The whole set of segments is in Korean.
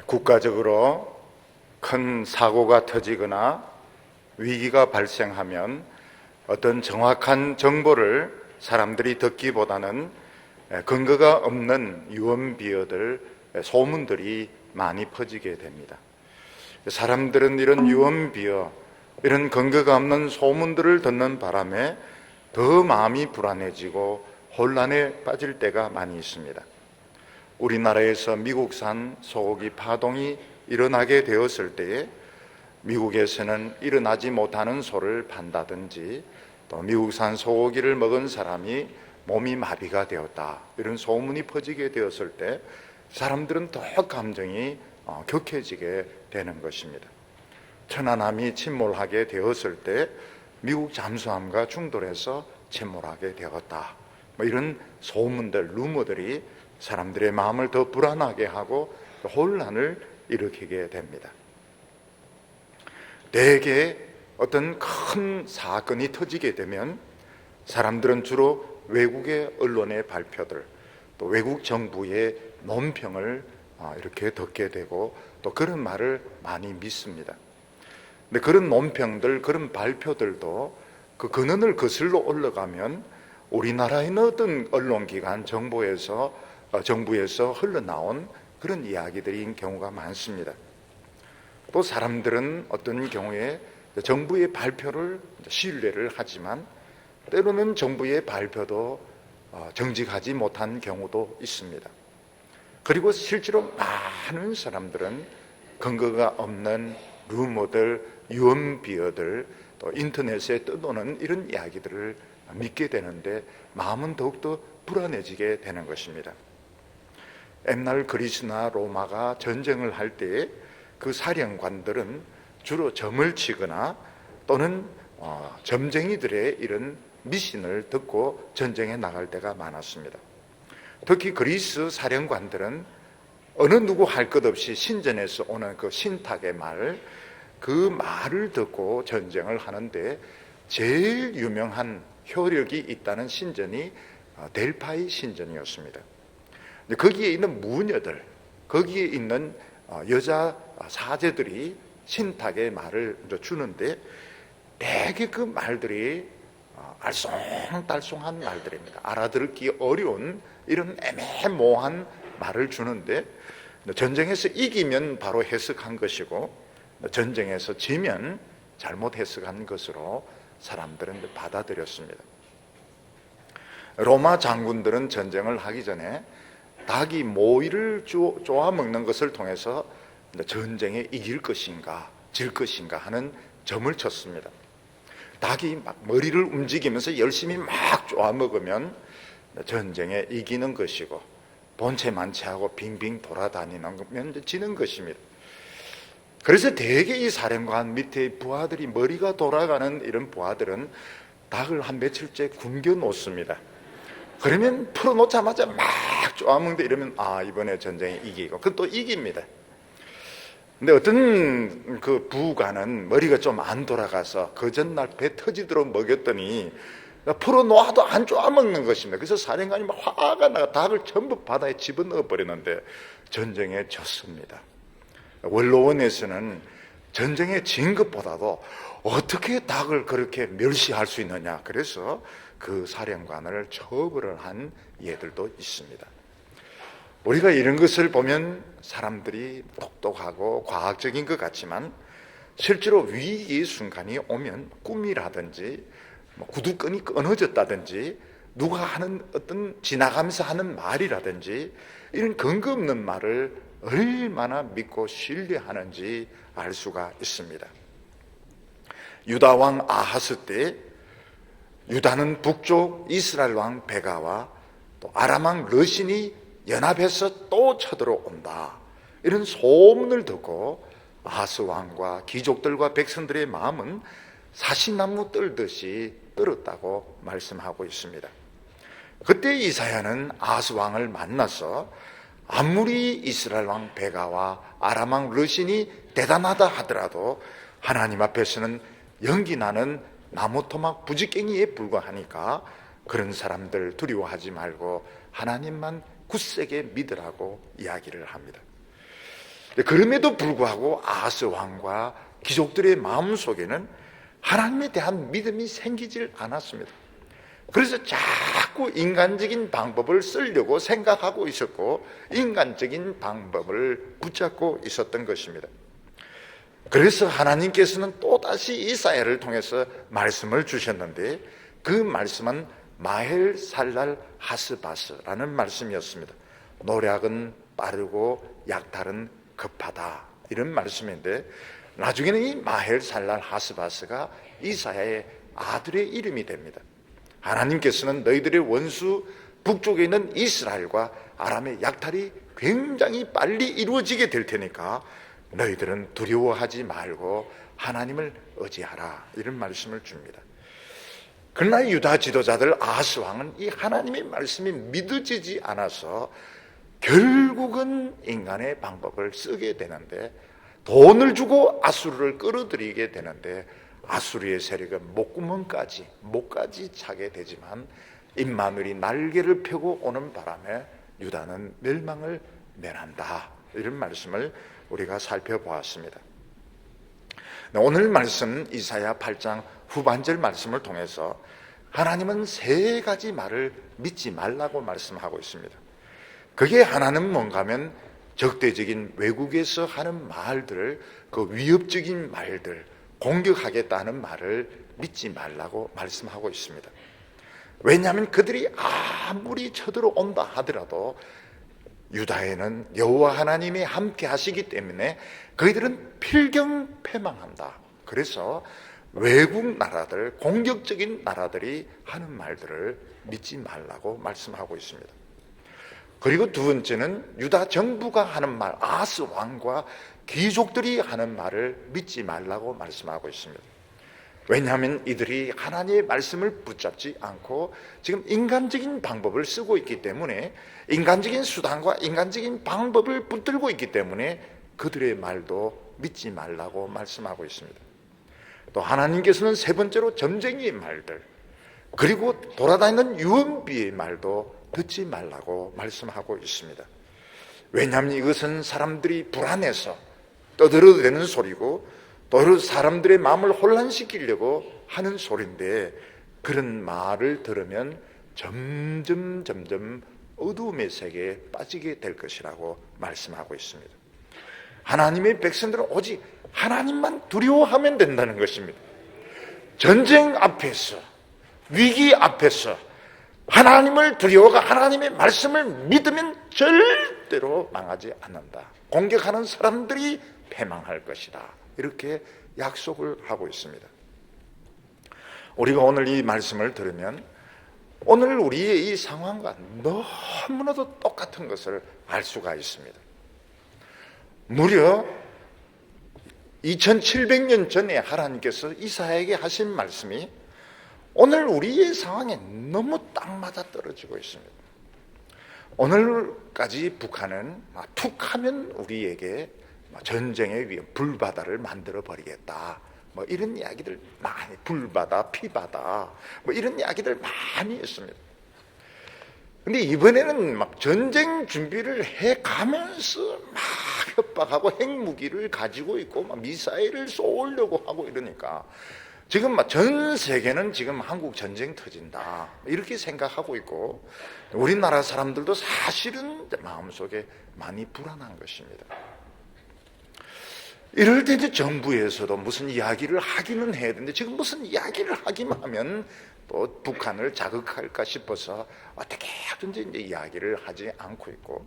국가적으로 큰 사고가 터지거나 위기가 발생하면 어떤 정확한 정보를 사람들이 듣기보다는 근거가 없는 유언비어들, 소문들이 많이 퍼지게 됩니다. 사람들은 이런 유언비어, 이런 근거가 없는 소문들을 듣는 바람에 더 마음이 불안해지고 혼란에 빠질 때가 많이 있습니다. 우리나라에서 미국산 소고기 파동이 일어나게 되었을 때에 미국에서는 일어나지 못하는 소를 판다든지 또 미국산 소고기를 먹은 사람이 몸이 마비가 되었다, 이런 소문이 퍼지게 되었을 때 사람들은 더 감정이 격해지게 되는 것입니다. 천안함이 침몰하게 되었을 때 미국 잠수함과 충돌해서 침몰하게 되었다, 이런 소문들, 루머들이 사람들의 마음을 더 불안하게 하고 혼란을 일으키게 됩니다. 대개 어떤 큰 사건이 터지게 되면 사람들은 주로 외국의 언론의 발표들, 또 외국 정부의 논평을 이렇게 듣게 되고 또 그런 말을 많이 믿습니다. 근데 그런 논평들, 그런 발표들도 그 근원을 거슬러 올라가면 우리나라의 어떤 언론기관, 정부에서 흘러나온 그런 이야기들인 경우가 많습니다. 또 사람들은 어떤 경우에 정부의 발표를 신뢰를 하지만 때로는 정부의 발표도 정직하지 못한 경우도 있습니다. 그리고 실제로 많은 사람들은 근거가 없는 루머들, 유언비어들, 또 인터넷에 떠도는 이런 이야기들을 믿게 되는데 마음은 더욱더 불안해지게 되는 것입니다. 옛날 그리스나 로마가 전쟁을 할 때에 그 사령관들은 주로 점을 치거나 또는 점쟁이들의 이런 미신을 듣고 전쟁에 나갈 때가 많았습니다. 특히 그리스 사령관들은 어느 누구 할 것 없이 신전에서 오는 그 신탁의 말, 그 말을 듣고 전쟁을 하는데 제일 유명한 효력이 있다는 신전이 델파이 신전이었습니다. 거기에 있는 무녀들, 거기에 있는 여자 사제들이 신탁의 말을 주는데 대개 그 말들이 알쏭달쏭한 말들입니다. 알아듣기 어려운 이런 애매모호한 말을 주는데 전쟁에서 이기면 바로 해석한 것이고 전쟁에서 지면 잘못 해석한 것으로 사람들은 받아들였습니다. 로마 장군들은 전쟁을 하기 전에 닭이 모이를 쪼아 먹는 것을 통해서 전쟁에 이길 것인가 질 것인가 하는 점을 쳤습니다. 닭이 막 머리를 움직이면서 열심히 막 쪼아 먹으면 전쟁에 이기는 것이고 본체 만체하고 빙빙 돌아다니는 거면 지는 것입니다. 그래서 대개 이 사령관 밑에 부하들이 머리가 돌아가는 이런 부하들은 닭을 한 며칠째 굶겨 놓습니다. 그러면 풀어놓자마자 막 쪼아먹는데 이러면 이번에 전쟁에 이기고 그건 또 이깁니다. 근데 어떤 그 부관은 머리가 좀 안 돌아가서 그 전날 배 터지도록 먹였더니 풀어놓아도 안 쪼아먹는 것입니다. 그래서 사령관이 막 화가 나가 닭을 전부 바다에 집어넣어 버리는데 전쟁에 졌습니다. 원로원에서는 전쟁에 진 것보다도 어떻게 닭을 그렇게 멸시할 수 있느냐, 그래서 그 사령관을 처벌을 한 예들도 있습니다. 우리가 이런 것을 보면 사람들이 똑똑하고 과학적인 것 같지만 실제로 위기의 순간이 오면 꿈이라든지 구두끈이 끊어졌다든지 누가 하는 어떤 지나가면서 하는 말이라든지 이런 근거 없는 말을 얼마나 믿고 신뢰하는지 알 수가 있습니다. 유다 왕 아하스 때 유다는 북쪽 이스라엘 왕 베가와 또 아람 왕 르신이 연합해서 또 쳐들어온다, 이런 소문을 듣고 아하스 왕과 귀족들과 백성들의 마음은 사시나무 떨듯이 떨었다고 말씀하고 있습니다. 그때 이사야는 아하스 왕을 만나서 아무리 이스라엘 왕 베가와 아람 왕 르신이 대단하다 하더라도 하나님 앞에서는 연기 나는 나무 토막 부지깽이에 불과하니까 그런 사람들 두려워하지 말고 하나님만 굳세게 믿으라고 이야기를 합니다. 그럼에도 불구하고 아하스 왕과 귀족들의 마음속에는 하나님에 대한 믿음이 생기질 않았습니다. 그래서 자꾸 인간적인 방법을 쓰려고 생각하고 있었고 인간적인 방법을 붙잡고 있었던 것입니다. 그래서 하나님께서는 또다시 이사야를 통해서 말씀을 주셨는데 그 말씀은 마헬살랄 하스바스라는 말씀이었습니다. 노략은 빠르고 약탈은 급하다, 이런 말씀인데 나중에는 이 마헬살랄 하스바스가 이사야의 아들의 이름이 됩니다. 하나님께서는 너희들의 원수 북쪽에 있는 이스라엘과 아람의 약탈이 굉장히 빨리 이루어지게 될 테니까 너희들은 두려워하지 말고 하나님을 의지하라, 이런 말씀을 줍니다. 그러나 유다 지도자들 아하스 왕은 이 하나님의 말씀이 믿어지지 않아서 결국은 인간의 방법을 쓰게 되는데, 돈을 주고 아수르를 끌어들이게 되는데 아수르의 세력은 목까지 차게 되지만 임마누엘이 날개를 펴고 오는 바람에 유다는 멸망을 면한다, 이런 말씀을 우리가 살펴보았습니다. 오늘 말씀 이사야 8장 후반절 말씀을 통해서 하나님은 세 가지 말을 믿지 말라고 말씀하고 있습니다. 그게 하나는 뭔가 하면 적대적인 외국에서 하는 말들을, 그 위협적인 말들, 공격하겠다는 말을 믿지 말라고 말씀하고 있습니다. 왜냐하면 그들이 아무리 쳐들어온다 하더라도 유다에는 여호와 하나님이 함께 하시기 때문에 그들은 필경패망한다. 그래서 외국 나라들, 공격적인 나라들이 하는 말들을 믿지 말라고 말씀하고 있습니다. 그리고 두 번째는 유다 정부가 하는 말, 아하스 왕과 귀족들이 하는 말을 믿지 말라고 말씀하고 있습니다. 왜냐하면 이들이 하나님의 말씀을 붙잡지 않고 지금 인간적인 방법을 쓰고 있기 때문에, 인간적인 수단과 인간적인 방법을 붙들고 있기 때문에 그들의 말도 믿지 말라고 말씀하고 있습니다. 또 하나님께서는 세 번째로 점쟁이의 말들, 그리고 돌아다니는 유언비의 말도 듣지 말라고 말씀하고 있습니다. 왜냐하면 이것은 사람들이 불안해서 떠들어대는 소리고 또 사람들의 마음을 혼란시키려고 하는 소리인데, 그런 말을 들으면 점점 어두움의 세계에 빠지게 될 것이라고 말씀하고 있습니다. 하나님의 백성들은 오직 하나님만 두려워하면 된다는 것입니다. 전쟁 앞에서, 위기 앞에서 하나님을 두려워가 하나님의 말씀을 믿으면 절대로 망하지 않는다. 공격하는 사람들이 패망할 것이다, 이렇게 약속을 하고 있습니다. 우리가 오늘 이 말씀을 들으면 오늘 우리의 이 상황과 너무나도 똑같은 것을 알 수가 있습니다. 무려 2700년 전에 하나님께서 이사야에게 하신 말씀이 오늘 우리의 상황에 너무 딱 맞아 떨어지고 있습니다. 오늘까지 북한은 툭하면 우리에게 전쟁의 위험, 불바다를 만들어 버리겠다, 이런 이야기들 많이, 불바다, 피바다, 이런 이야기들 많이 했습니다. 근데 이번에는 막 전쟁 준비를 해 가면서 막 협박하고 핵무기를 가지고 있고 막 미사일을 쏘려고 하고 이러니까 지금 막 전 세계는 지금 한국 전쟁 터진다, 이렇게 생각하고 있고 우리나라 사람들도 사실은 마음속에 많이 불안한 것입니다. 이럴 때 이제 정부에서도 무슨 이야기를 하기는 해야 되는데 지금 무슨 이야기를 하기만 하면 또 북한을 자극할까 싶어서 어떻게 하든지 이제 이야기를 하지 않고 있고,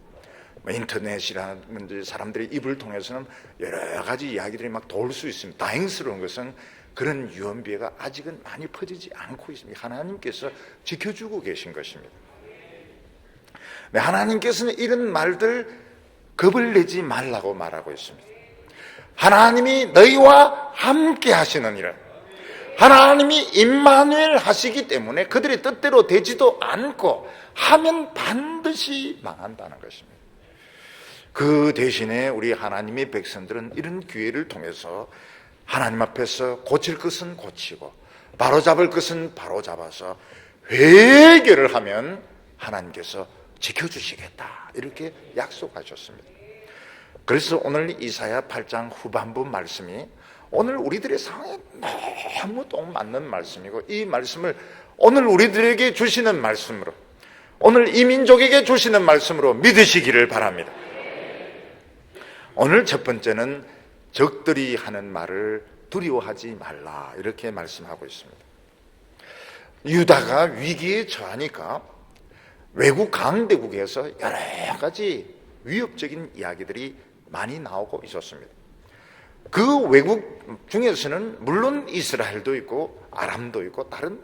인터넷이라는 사람들의 입을 통해서는 여러 가지 이야기들이 막 돌 수 있습니다. 다행스러운 것은 그런 유언비어가 아직은 많이 퍼지지 않고 있습니다. 하나님께서 지켜주고 계신 것입니다. 하나님께서는 이런 말들 겁을 내지 말라고 말하고 있습니다. 하나님이 너희와 함께 하시느니라. 하나님이 임마누엘 하시기 때문에 그들의 뜻대로 되지도 않고 하면 반드시 망한다는 것입니다. 그 대신에 우리 하나님의 백성들은 이런 기회를 통해서 하나님 앞에서 고칠 것은 고치고 바로잡을 것은 바로잡아서 회개를 하면 하나님께서 지켜주시겠다, 이렇게 약속하셨습니다. 그래서 오늘 이사야 8장 후반부 말씀이 오늘 우리들의 상황에 너무 딱 맞는 말씀이고, 이 말씀을 오늘 우리들에게 주시는 말씀으로, 오늘 이 민족에게 주시는 말씀으로 믿으시기를 바랍니다. 오늘 첫 번째는 적들이 하는 말을 두려워하지 말라, 이렇게 말씀하고 있습니다. 유다가 위기에 처하니까 외국 강대국에서 여러 가지 위협적인 이야기들이 많이 나오고 있었습니다. 그 외국 중에서는 물론 이스라엘도 있고 아람도 있고 다른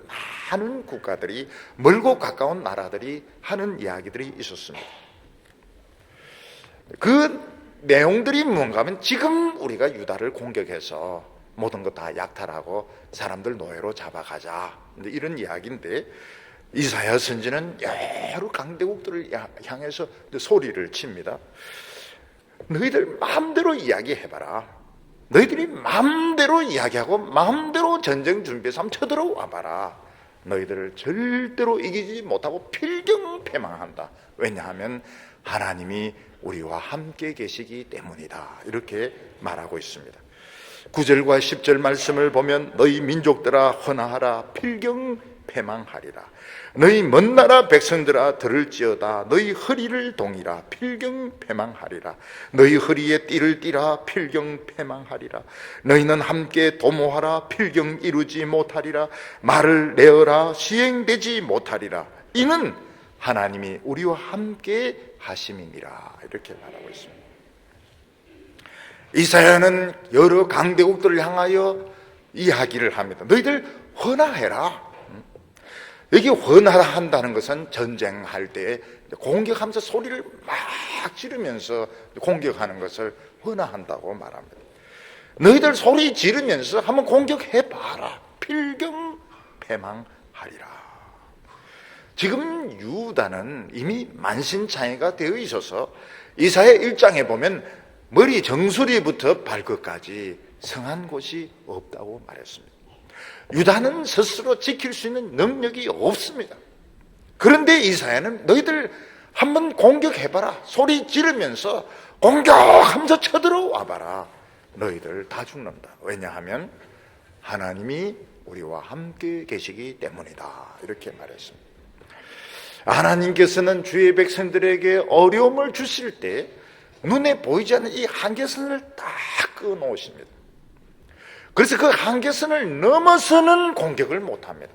많은 국가들이, 멀고 가까운 나라들이 하는 이야기들이 있었습니다. 그 내용들이 뭔가 하면, 지금 우리가 유다를 공격해서 모든 것 다 약탈하고 사람들 노예로 잡아가자, 이런 이야기인데, 이사야 선지는 여러 강대국들을 향해서 소리를 칩니다. 너희들 마음대로 이야기해봐라. 너희들이 마음대로 이야기하고 마음대로 전쟁 준비해서 한번 쳐들어와 봐라. 너희들을 절대로 이기지 못하고 필경패망한다. 왜냐하면 하나님이 우리와 함께 계시기 때문이다, 이렇게 말하고 있습니다. 9절과 10절 말씀을 보면, 너희 민족들아 헌화하라, 필경패망하리라. 너희 먼 나라 백성들아 들을지어다. 너희 허리를 동이라, 필경패망하리라. 너희 허리에 띠를 띠라, 필경패망하리라. 너희는 함께 도모하라, 필경 이루지 못하리라. 말을 내어라, 시행되지 못하리라. 이는 하나님이 우리와 함께 하심이니라, 이렇게 말하고 있습니다. 이사야는 여러 강대국들을 향하여 이야기를 합니다. 너희들 헌화해라. 여기 헌화라 한다는 것은 전쟁할 때 공격하면서 소리를 막 지르면서 공격하는 것을 헌화한다고 말합니다. 너희들 소리 지르면서 한번 공격해봐라. 필경패망하리라. 지금 유다는 이미 만신창이가 되어 있어서 이사야 1장에 보면 머리 정수리부터 발끝까지 성한 곳이 없다고 말했습니다. 유다는 스스로 지킬 수 있는 능력이 없습니다. 그런데 이사야는 너희들 한번 공격해봐라. 소리 지르면서 공격하면서 쳐들어와 봐라. 너희들 다 죽는다. 왜냐하면 하나님이 우리와 함께 계시기 때문이다, 이렇게 말했습니다. 하나님께서는 주의 백성들에게 어려움을 주실 때 눈에 보이지 않는 이 한계선을 딱 끊어놓으십니다. 그래서 그 한계선을 넘어서는 공격을 못합니다.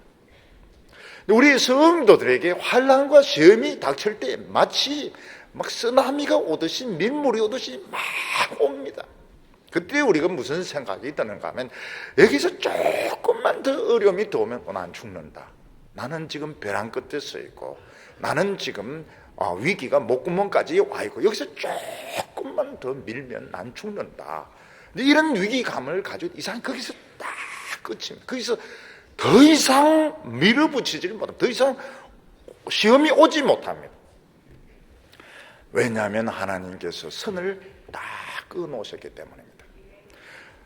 우리 성도들에게 환난과 시험이 닥칠 때 마치 막 쓰나미가 오듯이, 민물이 오듯이 막 옵니다. 그때 우리가 무슨 생각이 드는가 하면, 여기서 조금만 더 어려움이 더 오면 난 죽는다. 나는 지금 벼랑 끝에 서 있고, 나는 지금 위기가 목구멍까지 와 있고, 여기서 조금만 더 밀면 난 죽는다. 이런 위기감을 가지고 이상 거기서 딱 끝입니다. 거기서 더 이상 밀어붙이지를 못합니다. 더 이상 시험이 오지 못합니다. 왜냐하면 하나님께서 선을 딱 끊어놓으셨기 때문입니다.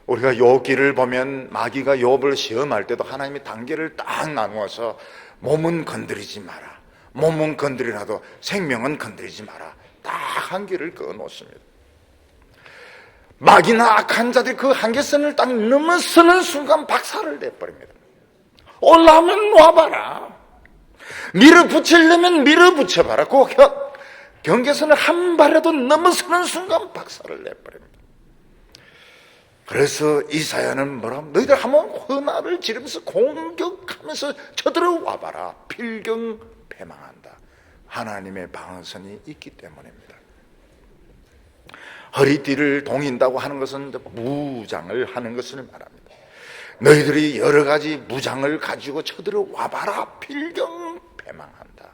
우리가 욥기를 보면 마귀가 욥을 시험할 때도 하나님이 단계를 딱 나누어서 몸은 건드리지 마라, 몸은 건드리라도 생명은 건드리지 마라, 딱 한계를 끊어놓습니다. 마귀나 악한 자들이 그 한계선을 딱 넘어서는 순간 박살을 내버립니다. 올라오면 와봐라, 밀어붙이려면 밀어붙여봐라. 그 경계선을 한 발에도 넘어서는 순간 박살을 내버립니다. 그래서 이사야는 뭐라고, 너희들 한번 헌화를 지르면서 공격하면서 쳐들어와봐라. 필경패망한다. 하나님의 방어선이 있기 때문입니다. 허리띠를 동인다고 하는 것은 무장을 하는 것을 말합니다. 너희들이 여러 가지 무장을 가지고 쳐들어와봐라. 필경패망한다.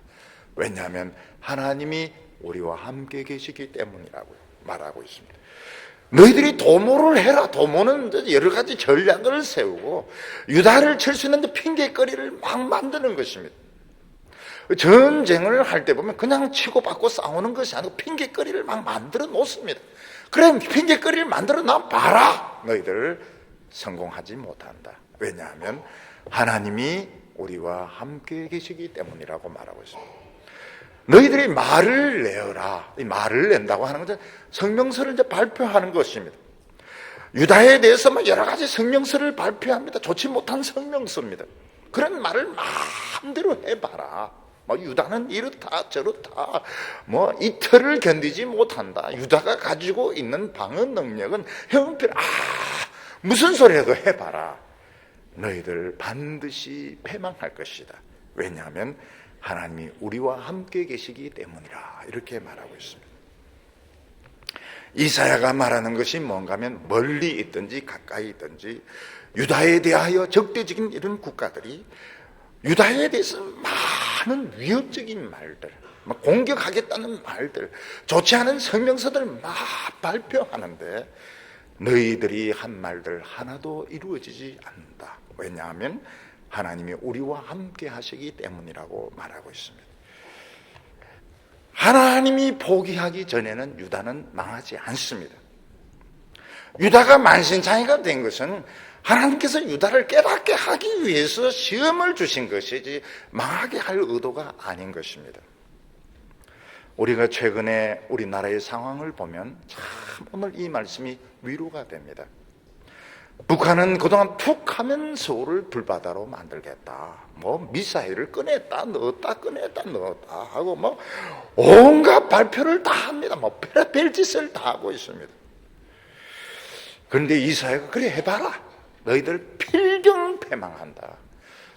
왜냐하면 하나님이 우리와 함께 계시기 때문이라고 말하고 있습니다. 너희들이 도모를 해라. 도모는 여러 가지 전략을 세우고 유다를 칠 수 있는 핑계거리를 막 만드는 것입니다. 전쟁을 할 때 보면 그냥 치고받고 싸우는 것이 아니고 핑계거리를 막 만들어 놓습니다. 그래, 핑계거리를 만들어 놔 봐라. 너희들 성공하지 못한다. 왜냐하면 하나님이 우리와 함께 계시기 때문이라고 말하고 있습니다. 너희들이 말을 내어라. 이 말을 낸다고 하는 것은 성명서를 이제 발표하는 것입니다. 유다에 대해서 막 여러 가지 성명서를 발표합니다. 좋지 못한 성명서입니다. 그런 말을 마음대로 해봐라. 유다는 이렇다 저렇다, 이틀을 견디지 못한다. 유다가 가지고 있는 방어 능력은 형편, 무슨 소리라도 해봐라. 너희들 반드시 패망할 것이다. 왜냐하면 하나님이 우리와 함께 계시기 때문이라. 이렇게 말하고 있습니다. 이사야가 말하는 것이 뭔가 하면 멀리 있든지 가까이 있든지 유다에 대하여 적대적인 이런 국가들이 유다에 대해서 많은 위협적인 말들, 공격하겠다는 말들, 좋지 않은 성명서들 막 발표하는데 너희들이 한 말들 하나도 이루어지지 않는다. 왜냐하면 하나님이 우리와 함께 하시기 때문이라고 말하고 있습니다. 하나님이 포기하기 전에는 유다는 망하지 않습니다. 유다가 만신창이가 된 것은 하나님께서 유다를 깨닫게 하기 위해서 시험을 주신 것이지 망하게 할 의도가 아닌 것입니다. 우리가 최근에 우리나라의 상황을 보면 참 오늘 이 말씀이 위로가 됩니다. 북한은 그동안 툭 하면 서울을 불바다로 만들겠다, 미사일을 꺼냈다 넣었다 하고 온갖 발표를 다 합니다. 별짓을 다 하고 있습니다. 그런데 이사야가 그래 해봐라. 너희들 필경 패망한다.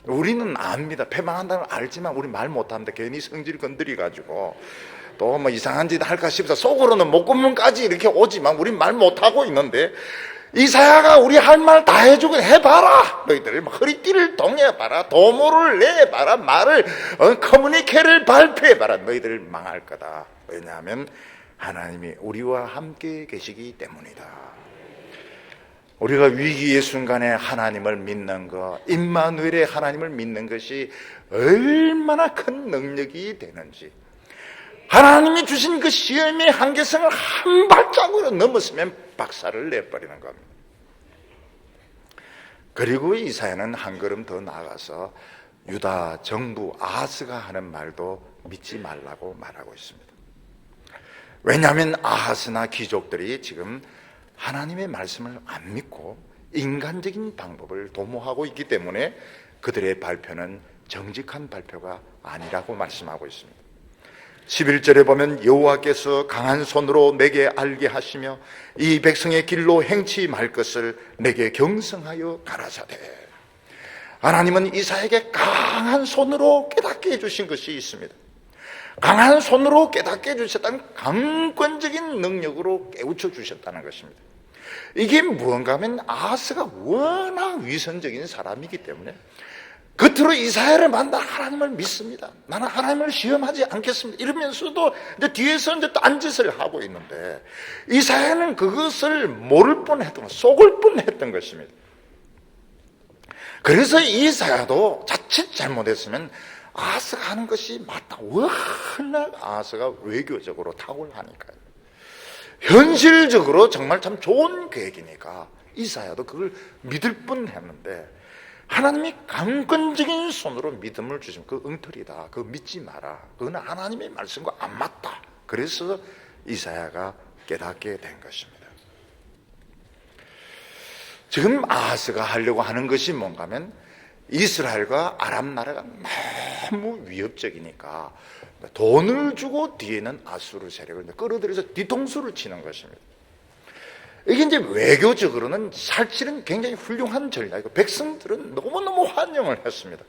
우리는 압니다. 패망한다는 걸 알지만 우리 말 못합니다. 괜히 성질 건드려가지고 또 이상한 짓 할까 싶어서 속으로는 목구멍까지 이렇게 오지만 우리 말 못하고 있는데 이사야가 우리 할 말 다 해주고 해봐라. 너희들 허리띠를 동여봐라. 도모를 내봐라. 말을 커뮤니케를 발표해봐라. 너희들 망할 거다. 왜냐하면 하나님이 우리와 함께 계시기 때문이다. 우리가 위기의 순간에 하나님을 믿는 것, 임마누엘의 하나님을 믿는 것이 얼마나 큰 능력이 되는지, 하나님이 주신 그 시험의 한계성을 한 발짝으로 넘었으면 박살을 내버리는 겁니다. 그리고 이사야는 한 걸음 더 나아가서 유다 정부 아하스가 하는 말도 믿지 말라고 말하고 있습니다. 왜냐하면 아하스나 귀족들이 지금 하나님의 말씀을 안 믿고 인간적인 방법을 도모하고 있기 때문에 그들의 발표는 정직한 발표가 아니라고 말씀하고 있습니다. 11절에 보면 여호와께서 강한 손으로 내게 알게 하시며 이 백성의 길로 행치 말 것을 내게 경성하여 가라사대. 하나님은 이사야에게 강한 손으로 깨닫게 해주신 것이 있습니다. 강한 손으로 깨닫게 해주셨다는 강권적인 능력으로 깨우쳐 주셨다는 것입니다. 이게 무언가 하면 아하스가 워낙 위선적인 사람이기 때문에 겉으로 이사야를 만나 하나님을 믿습니다. 나는 하나님을 시험하지 않겠습니다. 이러면서도 이제 뒤에서 이제 딴 짓을 하고 있는데 이사야는 그것을 모를 뻔했던, 속을 뻔했던 것입니다. 그래서 이사야도 자칫 잘못했으면 아하스가 하는 것이 맞다. 워낙 아하스가 외교적으로 탁월하니까요. 현실적으로 정말 참 좋은 계획이니까 이사야도 그걸 믿을 뻔했는데 하나님이 강권적인 손으로 믿음을 주시면 그 엉터리다. 그거 믿지 마라. 그건 하나님의 말씀과 안 맞다. 그래서 이사야가 깨닫게 된 것입니다. 지금 아하스가 하려고 하는 것이 뭔가 하면 이스라엘과 아람 나라가 너무 위협적이니까 돈을 주고 뒤에는 아수르 세력을 끌어들여서 뒤통수를 치는 것입니다. 이게 이제 외교적으로는 사실은 굉장히 훌륭한 전략이고 백성들은 너무너무 환영을 했습니다.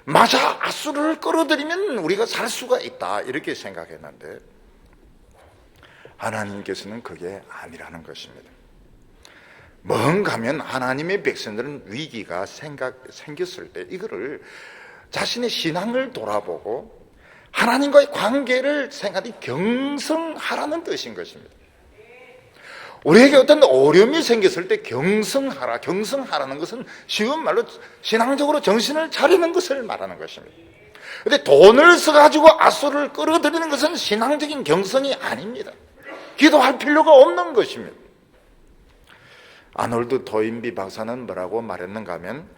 맞아, 아수르를 끌어들이면 우리가 살 수가 있다 이렇게 생각했는데 하나님께서는 그게 아니라는 것입니다. 뭔가 하면 하나님의 백성들은 위기가 생겼을 때 이거를 자신의 신앙을 돌아보고 하나님과의 관계를 생각이 경성하라는 뜻인 것입니다. 우리에게 어떤 어려움이 생겼을 때 경성하라. 경성하라는 것은 쉬운 말로 신앙적으로 정신을 차리는 것을 말하는 것입니다. 그런데 돈을 써가지고 아수르를 끌어들이는 것은 신앙적인 경성이 아닙니다. 기도할 필요가 없는 것입니다. 아놀드 토인비 박사는 뭐라고 말했는가 하면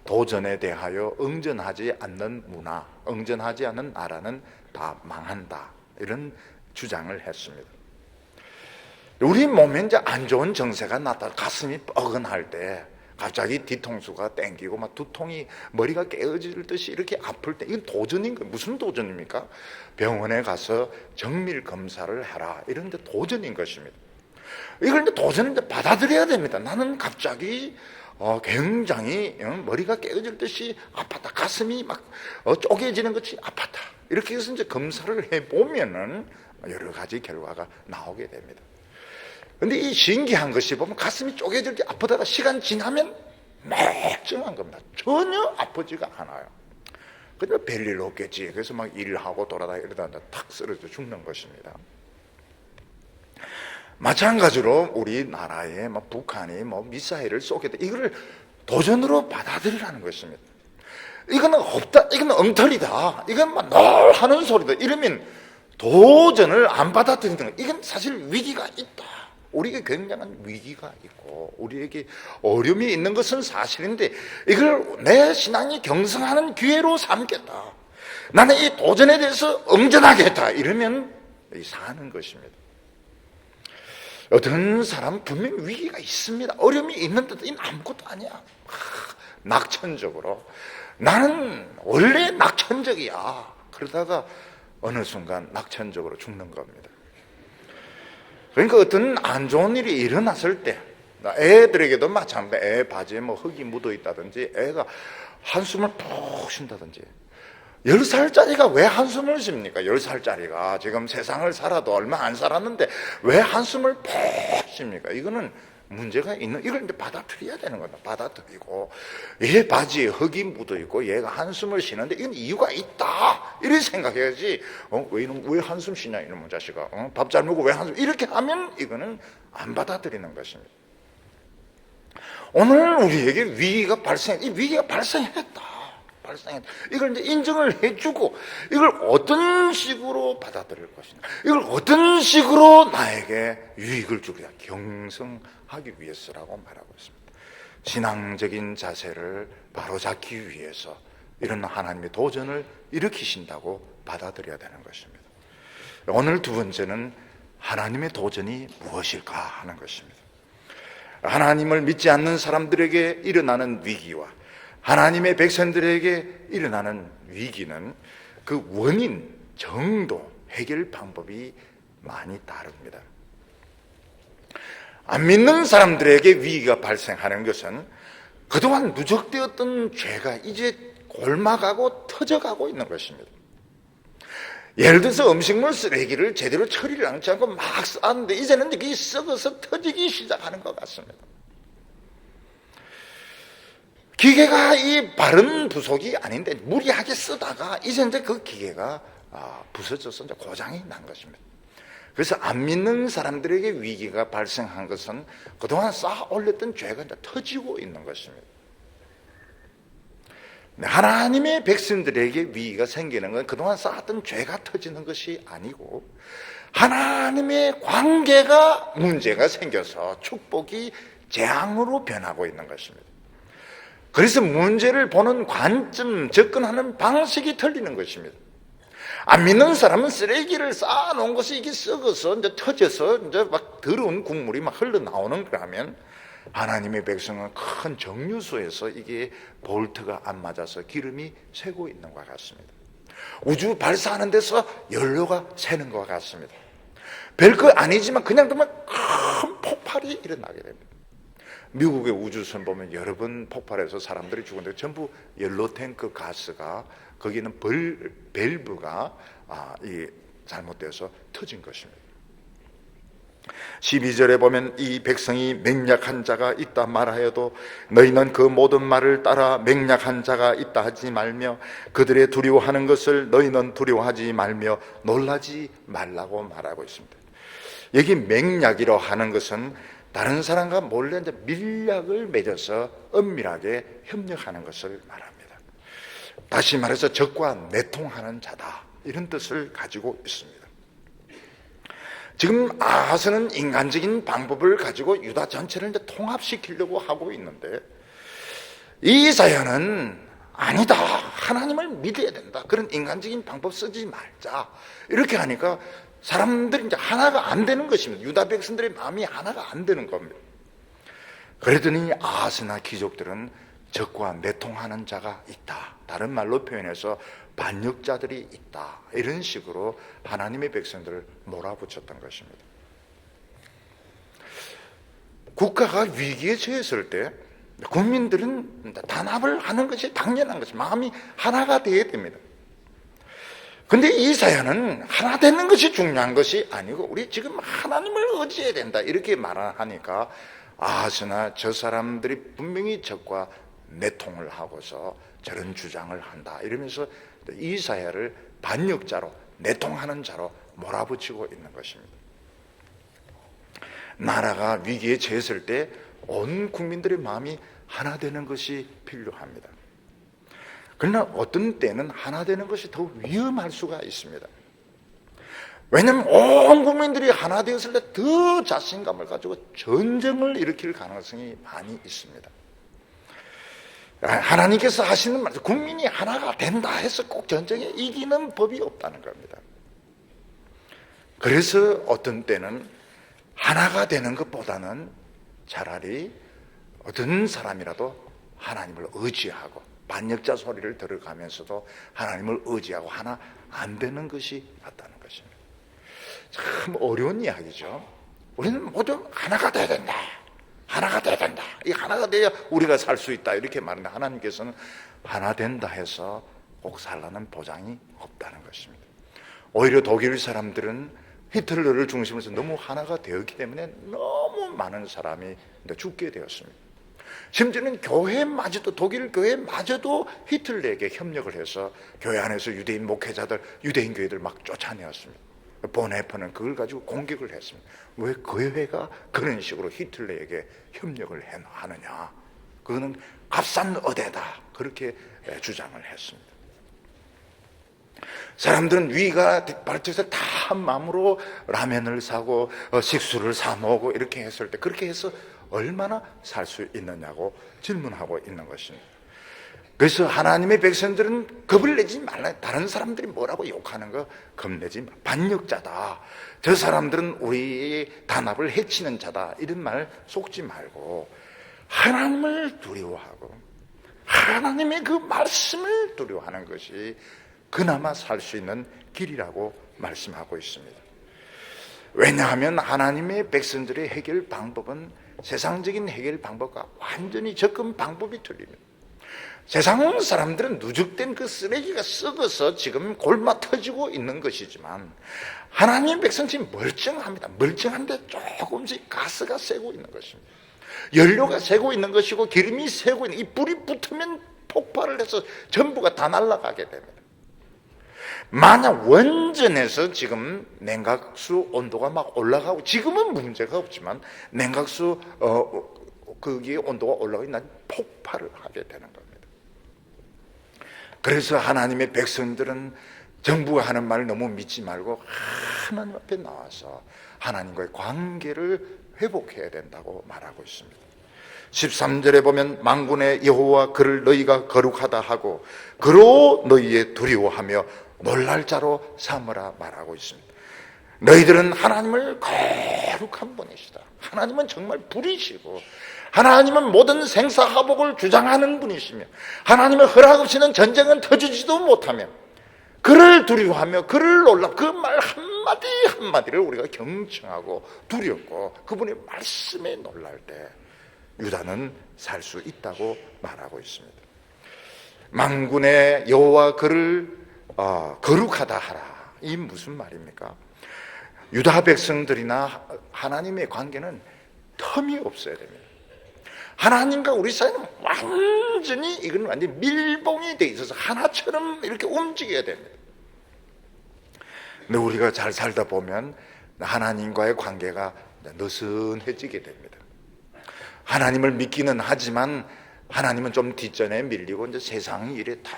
도전에 대하여 응전하지 않는 문화, 응전하지 않는 나라는 다 망한다, 이런 주장을 했습니다. 우리 몸에 이제 안 좋은 증세가 나타나 가슴이 뻐근할 때, 갑자기 뒤통수가 땡기고 막 두통이, 머리가 깨어질 듯이 이렇게 아플 때, 이건 도전인 거예요. 무슨 도전입니까? 병원에 가서 정밀 검사를 해라, 이런 데 도전인 것입니다. 이걸 이제 도전인데 받아들여야 됩니다. 나는 갑자기 굉장히 머리가 깨어질 듯이 아팠다, 가슴이 막 쪼개지는 것이 아팠다, 이렇게 해서 이제 검사를 해보면은 여러 가지 결과가 나오게 됩니다. 근데 이 신기한 것이 보면 가슴이 쪼개질 때 아프다가 시간 지나면 멀쩡한 겁니다. 전혀 아프지가 않아요. 근데 별일 없겠지. 그래서 막 일하고 이러다 탁 쓰러져 죽는 것입니다. 마찬가지로 우리나라에 북한이 미사일을 쏘겠다, 이거를 도전으로 받아들이라는 것입니다. 이거는 없다, 이거는 엉터리다, 이건 늘 하는 소리다, 이러면 도전을 안 받아들이는 거예요. 이건 사실 위기가 있다. 우리에게 굉장한 위기가 있고 우리에게 어려움이 있는 것은 사실인데, 이걸 내 신앙이 경성하는 기회로 삼겠다, 나는 이 도전에 대해서 응전하겠다, 이러면 사는 것입니다. 어떤 사람은 분명히 위기가 있습니다. 어려움이 있는데도 이는 아무것도 아니야. 낙천적으로 나는 원래 낙천적이야, 그러다가 어느 순간 낙천적으로 죽는 겁니다. 그러니까 어떤 안 좋은 일이 일어났을 때, 애들에게도 마찬가지입니다. 애 바지에 흙이 묻어 있다든지, 애가 한숨을 푹 쉰다든지. 10살짜리가 왜 한숨을 쉽니까? 10살짜리가 지금 세상을 살아도 얼마 안 살았는데 왜 한숨을 푹 쉽니까? 이거는 문제가 있는, 이걸 이제 받아들여야 되는 겁니다. 받아들이고, 얘 바지에 흙이 묻어 있고 얘가 한숨을 쉬는데 이건 이유가 있다, 이렇게 생각해야지. 왜 한숨 쉬냐 이놈의 자식아, 밥 잘 먹고 왜 한숨, 이렇게 하면 이거는 안 받아들이는 것입니다. 오늘 우리에게 위기가 이 위기가 발생했다. 이걸 이제 인정을 해주고, 이걸 어떤 식으로 받아들일 것이냐, 이걸 어떤 식으로 나에게 유익을 주겠다, 경성하기 위해서라고 말하고 있습니다. 신앙적인 자세를 바로잡기 위해서 이런 하나님의 도전을 일으키신다고 받아들여야 되는 것입니다. 오늘 두 번째는 하나님의 도전이 무엇일까 하는 것입니다. 하나님을 믿지 않는 사람들에게 일어나는 위기와 하나님의 백성들에게 일어나는 위기는 그 원인, 정도, 해결 방법이 많이 다릅니다. 안 믿는 사람들에게 위기가 발생하는 것은 그동안 누적되었던 죄가 이제 골마가고 터져가고 있는 것입니다. 예를 들어서 음식물 쓰레기를 제대로 처리를 하지 않고 막 쌓았는데 이제는 그게 썩어서 터지기 시작하는 것 같습니다. 기계가 이 바른 부속이 아닌데 무리하게 쓰다가 이제 그 기계가 부서져서 이제 고장이 난 것입니다. 그래서 안 믿는 사람들에게 위기가 발생한 것은 그동안 쌓아 올렸던 죄가 이제 터지고 있는 것입니다. 하나님의 백성들에게 위기가 생기는 건 그동안 쌓았던 죄가 터지는 것이 아니고 하나님의 관계가 문제가 생겨서 축복이 재앙으로 변하고 있는 것입니다. 그래서 문제를 보는 관점, 접근하는 방식이 틀리는 것입니다. 안 믿는 사람은 쓰레기를 쌓아놓은 것이 이게 썩어서 이제 터져서 이제 막 더러운 국물이 막 흘러나오는 거라면, 하나님의 백성은 큰 정유소에서 이게 볼트가 안 맞아서 기름이 새고 있는 것 같습니다. 우주 발사하는 데서 연료가 새는 것 같습니다. 별거 아니지만 그냥 두면 큰 폭발이 일어나게 됩니다. 미국의 우주선 보면 여러 번 폭발해서 사람들이 죽었는데 전부 연료 탱크 가스가, 거기는 밸브가 잘못돼서 터진 것입니다. 12절에 보면 이 백성이 맹약한 자가 있다 말하여도 너희는 그 모든 말을 따라 맹약한 자가 있다 하지 말며 그들의 두려워하는 것을 너희는 두려워하지 말며 놀라지 말라고 말하고 있습니다. 여기 맹약이라고 하는 것은 다른 사람과 몰래 이제 밀약을 맺어서 은밀하게 협력하는 것을 말합니다. 다시 말해서 적과 내통하는 자다, 이런 뜻을 가지고 있습니다. 지금 아하스는 인간적인 방법을 가지고 유다 전체를 이제 통합시키려고 하고 있는데, 이사야는 아니다, 하나님을 믿어야 된다, 그런 인간적인 방법 쓰지 말자, 이렇게 하니까 사람들이 이제 하나가 안 되는 것입니다. 유다 백성들의 마음이 하나가 안 되는 겁니다. 그러더니 아하스나 귀족들은 적과 내통하는 자가 있다, 다른 말로 표현해서 반역자들이 있다, 이런 식으로 하나님의 백성들을 몰아붙였던 것입니다. 국가가 위기에 처했을 때 국민들은 단합을 하는 것이 당연한 것이, 마음이 하나가 되어야 됩니다. 근데 이사야는 하나 되는 것이 중요한 것이 아니고 우리 지금 하나님을 의지해야 된다, 이렇게 말하니까 아하스나 저 사람들이 분명히 적과 내통을 하고서 저런 주장을 한다, 이러면서 이사야를 반역자로, 내통하는 자로 몰아붙이고 있는 것입니다. 나라가 위기에 처했을 때 온 국민들의 마음이 하나 되는 것이 필요합니다. 그러나 어떤 때는 하나 되는 것이 더 위험할 수가 있습니다. 왜냐하면 온 국민들이 하나 되었을 때 더 자신감을 가지고 전쟁을 일으킬 가능성이 많이 있습니다. 하나님께서 하시는 말, 국민이 하나가 된다 해서 꼭 전쟁에 이기는 법이 없다는 겁니다. 그래서 어떤 때는 하나가 되는 것보다는 차라리 어떤 사람이라도 하나님을 의지하고 반역자 소리를 들어가면서도 하나님을 의지하고 하나 안 되는 것이 낫다는 것입니다. 참 어려운 이야기죠. 우리는 모두 하나가 돼야 된다, 하나가 돼야 된다, 이 하나가 돼야 우리가 살 수 있다, 이렇게 말하는데 하나님께서는 하나 된다 해서 꼭 살라는 보장이 없다는 것입니다. 오히려 독일 사람들은 히틀러를 중심으로 해서 너무 하나가 되었기 때문에 너무 많은 사람이 죽게 되었습니다. 심지어는 교회마저도, 독일 교회마저도 히틀러에게 협력을 해서 교회 안에서 유대인 목회자들, 유대인 교회들 막 쫓아내었습니다. 보네퍼는 그걸 가지고 공격을 했습니다. 왜 교회가 그런 식으로 히틀러에게 협력을 하느냐, 그거는 값싼 어대다, 그렇게 주장을 했습니다. 사람들은 위기가 발생해서 다 한 마음으로 라면을 사고 식수를 사 먹고 이렇게 했을 때, 그렇게 해서 얼마나 살 수 있느냐고 질문하고 있는 것입니다. 그래서 하나님의 백성들은 겁을 내지 말라. 다른 사람들이 뭐라고 욕하는 거 겁내지 마, 반역자다, 저 사람들은 우리의 단합을 해치는 자다, 이런 말 속지 말고 하나님을 두려워하고 하나님의 그 말씀을 두려워하는 것이 그나마 살 수 있는 길이라고 말씀하고 있습니다. 왜냐하면 하나님의 백성들의 해결 방법은 세상적인 해결 방법과 완전히 접근 방법이 틀립니다. 세상 사람들은 누적된 그 쓰레기가 썩어서 지금 골마 터지고 있는 것이지만 하나님의 백성은 지금 멀쩡합니다. 멀쩡한데 조금씩 가스가 새고 있는 것입니다. 연료가 새고 있는 것이고 기름이 새고 있는, 이 불이 붙으면 폭발을 해서 전부가 다 날아가게 됩니다. 만약 원전에서 지금 냉각수 온도가 막 올라가고, 지금은 문제가 없지만 냉각수 거기에 온도가 올라가면 폭발을 하게 되는 겁니다. 그래서 하나님의 백성들은 정부가 하는 말을 너무 믿지 말고 하나님 앞에 나와서 하나님과의 관계를 회복해야 된다고 말하고 있습니다. 13절에 보면 만군의 여호와 그를 너희가 거룩하다 하고 그로 너희의 두려워하며 놀랄 자로 삼으라 말하고 있습니다. 너희들은 하나님을 거룩한 분이시다, 하나님은 정말 불이시고 하나님은 모든 생사화복을 주장하는 분이시며 하나님의 허락 없이는 전쟁은 터지지도 못하며 그를 두려워하며 그를 놀라, 그 말 한마디 한마디를 우리가 경청하고 두렵고 그분의 말씀에 놀랄 때 유다는 살 수 있다고 말하고 있습니다. 만군의 여호와 그를 거룩하다 하라, 이 무슨 말입니까? 유다 백성들이나 하나님의 관계는 텀이 없어야 됩니다. 하나님과 우리 사이는 완전히, 이건 완전히 밀봉이 돼 있어서 하나처럼 이렇게 움직여야 됩니다. 근데 우리가 잘 살다 보면 하나님과의 관계가 느슨해지게 됩니다. 하나님을 믿기는 하지만 하나님은 좀 뒷전에 밀리고 이제 세상 일에 더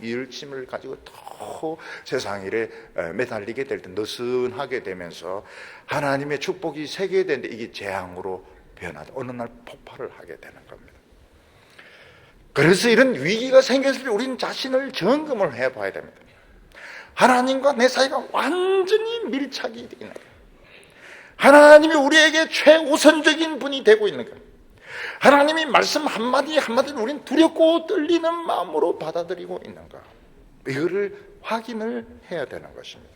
일침을 가지고 더 세상 일에 매달리게 될 때 느슨하게 되면서 하나님의 축복이 새게 되는데 이게 재앙으로 변하다 어느 날 폭발을 하게 되는 겁니다. 그래서 이런 위기가 생겼을 때 우리는 자신을 점검을 해봐야 됩니다. 하나님과 내 사이가 완전히 밀착이 되어 있는 거예요. 하나님이 우리에게 최우선적인 분이 되고 있는 거예요. 하나님이 말씀 한마디 한마디를 우리는 두렵고 떨리는 마음으로 받아들이고 있는가, 이거를 확인을 해야 되는 것입니다.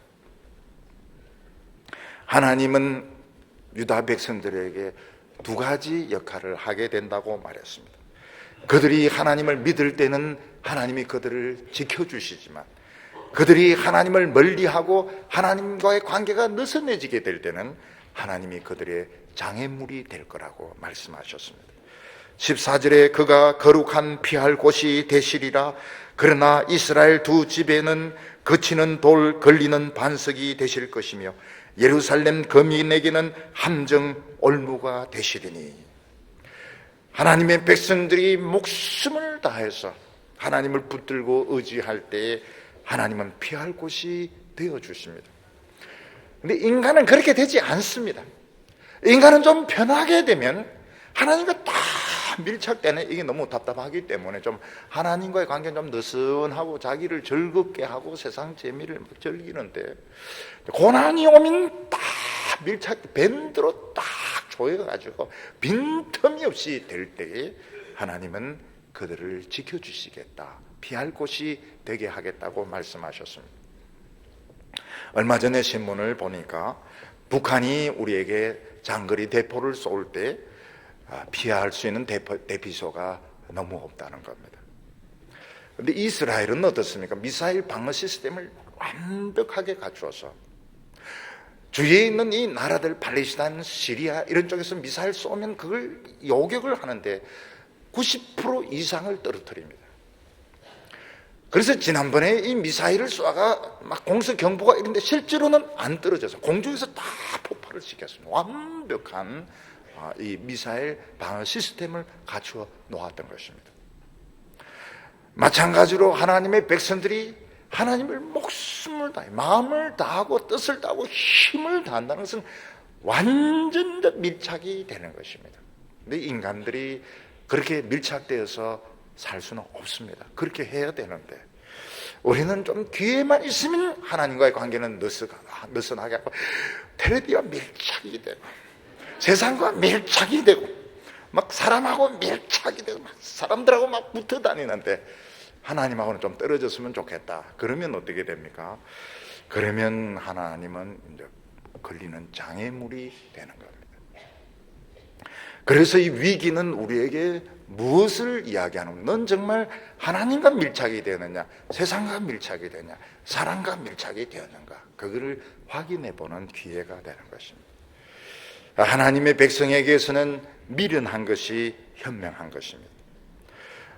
하나님은 유다 백성들에게 두 가지 역할을 하게 된다고 말했습니다. 그들이 하나님을 믿을 때는 하나님이 그들을 지켜주시지만, 그들이 하나님을 멀리하고 하나님과의 관계가 느슨해지게 될 때는 하나님이 그들의 장애물이 될 거라고 말씀하셨습니다. 14절에 그가 거룩한 피할 곳이 되시리라. 그러나 이스라엘 두 집에는 거치는 돌 걸리는 반석이 되실 것이며 예루살렘 거민에게는 함정 올무가 되시리니. 하나님의 백성들이 목숨을 다해서 하나님을 붙들고 의지할 때에 하나님은 피할 곳이 되어주십니다. 근데 인간은 그렇게 되지 않습니다. 인간은 좀 변하게 되면 하나님과 다 밀착되는, 이게 너무 답답하기 때문에 좀 하나님과의 관계는 좀 느슨하고 자기를 즐겁게 하고 세상 재미를 즐기는데, 고난이 오면 딱 밀착 밴드로 딱 조여가지고 빈틈이 없이 될 때에 하나님은 그들을 지켜주시겠다, 피할 곳이 되게 하겠다고 말씀하셨습니다. 얼마 전에 신문을 보니까 북한이 우리에게 장거리 대포를 쏠 때 피할 수 있는 대피소가 너무 없다는 겁니다. 그런데 이스라엘은 어떻습니까? 미사일 방어 시스템을 완벽하게 갖추어서 주위에 있는 이 나라들, 팔레스타인, 시리아 이런 쪽에서 미사일 쏘면 그걸 요격을 하는데 90% 이상을 떨어뜨립니다. 그래서 지난번에 이 미사일을 쏴가 막 공습 경보가 이런데 실제로는 안 떨어져서 공중에서 다 폭발을 시켰습니다. 완벽한 이 미사일 방어 시스템을 갖추어 놓았던 것입니다. 마찬가지로 하나님의 백성들이 하나님을 목숨을 다해 마음을 다하고 뜻을 다하고 힘을 다한다는 것은 완전 밀착이 되는 것입니다. 근데 인간들이 그렇게 밀착되어서 살 수는 없습니다. 그렇게 해야 되는데 우리는 좀 기회만 있으면 하나님과의 관계는 느슨하게 하고 텔레비와 밀착이 되고 세상과 밀착이 되고 막 사람하고 밀착이 되고 막 사람들하고 막 붙어 다니는데 하나님하고는 좀 떨어졌으면 좋겠다. 그러면 어떻게 됩니까? 그러면 하나님은 이제 걸리는 장애물이 되는 겁니다. 그래서 이 위기는 우리에게 무엇을 이야기하는, 넌 정말 하나님과 밀착이 되느냐, 세상과 밀착이 되느냐, 사람과 밀착이 되었는가, 그거를 확인해 보는 기회가 되는 것입니다. 하나님의 백성에게서는 미련한 것이 현명한 것입니다.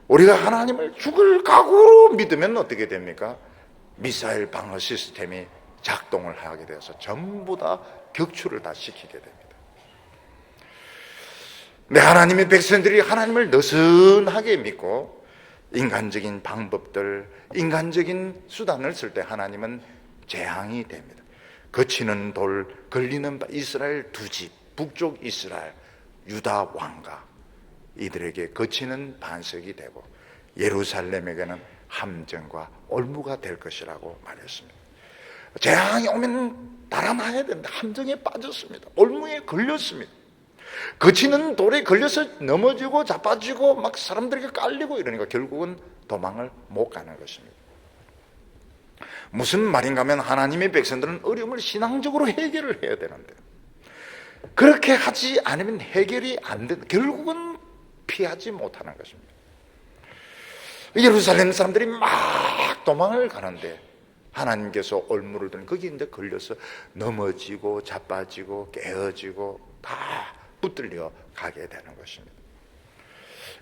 우리가 하나님을 죽을 각오로 믿으면 어떻게 됩니까? 미사일 방어 시스템이 작동을 하게 되어서 전부 다 격추를 다 시키게 됩니다. 네, 하나님의 백성들이 하나님을 느슨하게 믿고 인간적인 방법들, 인간적인 수단을 쓸 때 하나님은 재앙이 됩니다. 거치는 돌, 걸리는 이스라엘 두 집, 북쪽 이스라엘, 유다 왕가, 이들에게 거치는 반석이 되고 예루살렘에게는 함정과 올무가 될 것이라고 말했습니다. 재앙이 오면 달아나야 된다. 함정에 빠졌습니다. 올무에 걸렸습니다. 거치는 돌에 걸려서 넘어지고 자빠지고 막 사람들에게 깔리고 이러니까 결국은 도망을 못 가는 것입니다. 무슨 말인가 하면 하나님의 백성들은 어려움을 신앙적으로 해결을 해야 되는데 그렇게 하지 않으면 해결이 안 된다. 결국은 피하지 못하는 것입니다. 예루살렘 사람들이 막 도망을 가는데 하나님께서 올무를 드는 거기 이제 걸려서 넘어지고 자빠지고 깨어지고 다 붙들려 가게 되는 것입니다.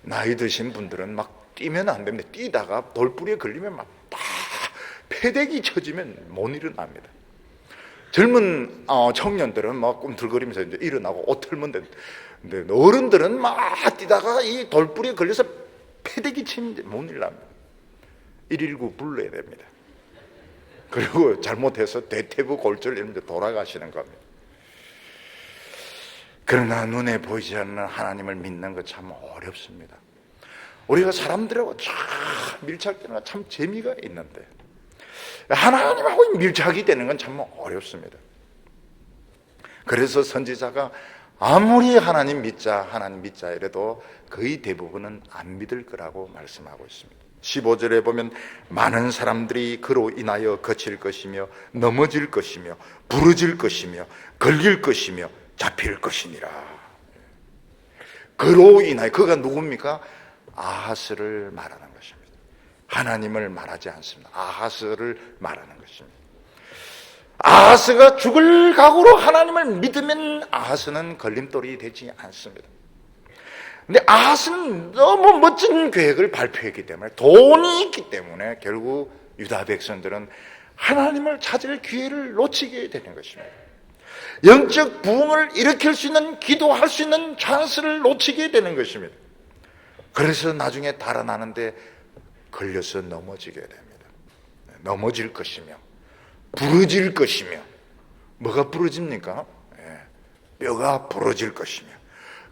나이 드신 분들은 막 뛰면 안 됩니다. 뛰다가 돌뿌리에 걸리면 막 다 패대기 쳐지면 못 일어납니다. 젊은 청년들은 막 꿈틀거리면서 이제 일어나고 옷 털면 되는데 어른들은 막 뛰다가 이 돌뿌리에 걸려서 패대기 치면 못 일어납니다. 119 불러야 됩니다. 그리고 잘못해서 대퇴부 골절 이런 데 돌아가시는 겁니다. 그러나 눈에 보이지 않는 하나님을 믿는 것 참 어렵습니다. 우리가 사람들하고 참 밀착되는 건 참 재미가 있는데 하나님하고 밀착이 되는 건 참 어렵습니다. 그래서 선지자가 아무리 하나님 믿자 이래도 거의 대부분은 안 믿을 거라고 말씀하고 있습니다. 15절에 보면 많은 사람들이 그로 인하여 거칠 것이며 넘어질 것이며 부러질 것이며 걸릴 것이며 잡힐 것이니라. 그로 인하여, 그가 누굽니까? 아하스를 말하는 것입니다. 하나님을 말하지 않습니다. 아하스를 말하는 것입니다. 아하스가 죽을 각오로 하나님을 믿으면 아하스는 걸림돌이 되지 않습니다. 근데 아하스는 너무 멋진 계획을 발표했기 때문에, 돈이 있기 때문에 결국 유다 백성들은 하나님을 찾을 기회를 놓치게 되는 것입니다. 영적 부흥을 일으킬 수 있는, 기도할 수 있는 찬스를 놓치게 되는 것입니다. 그래서 나중에 달아나는데 걸려서 넘어지게 됩니다. 넘어질 것이며 부러질 것이며, 뭐가 부러집니까? 뼈가 부러질 것이며,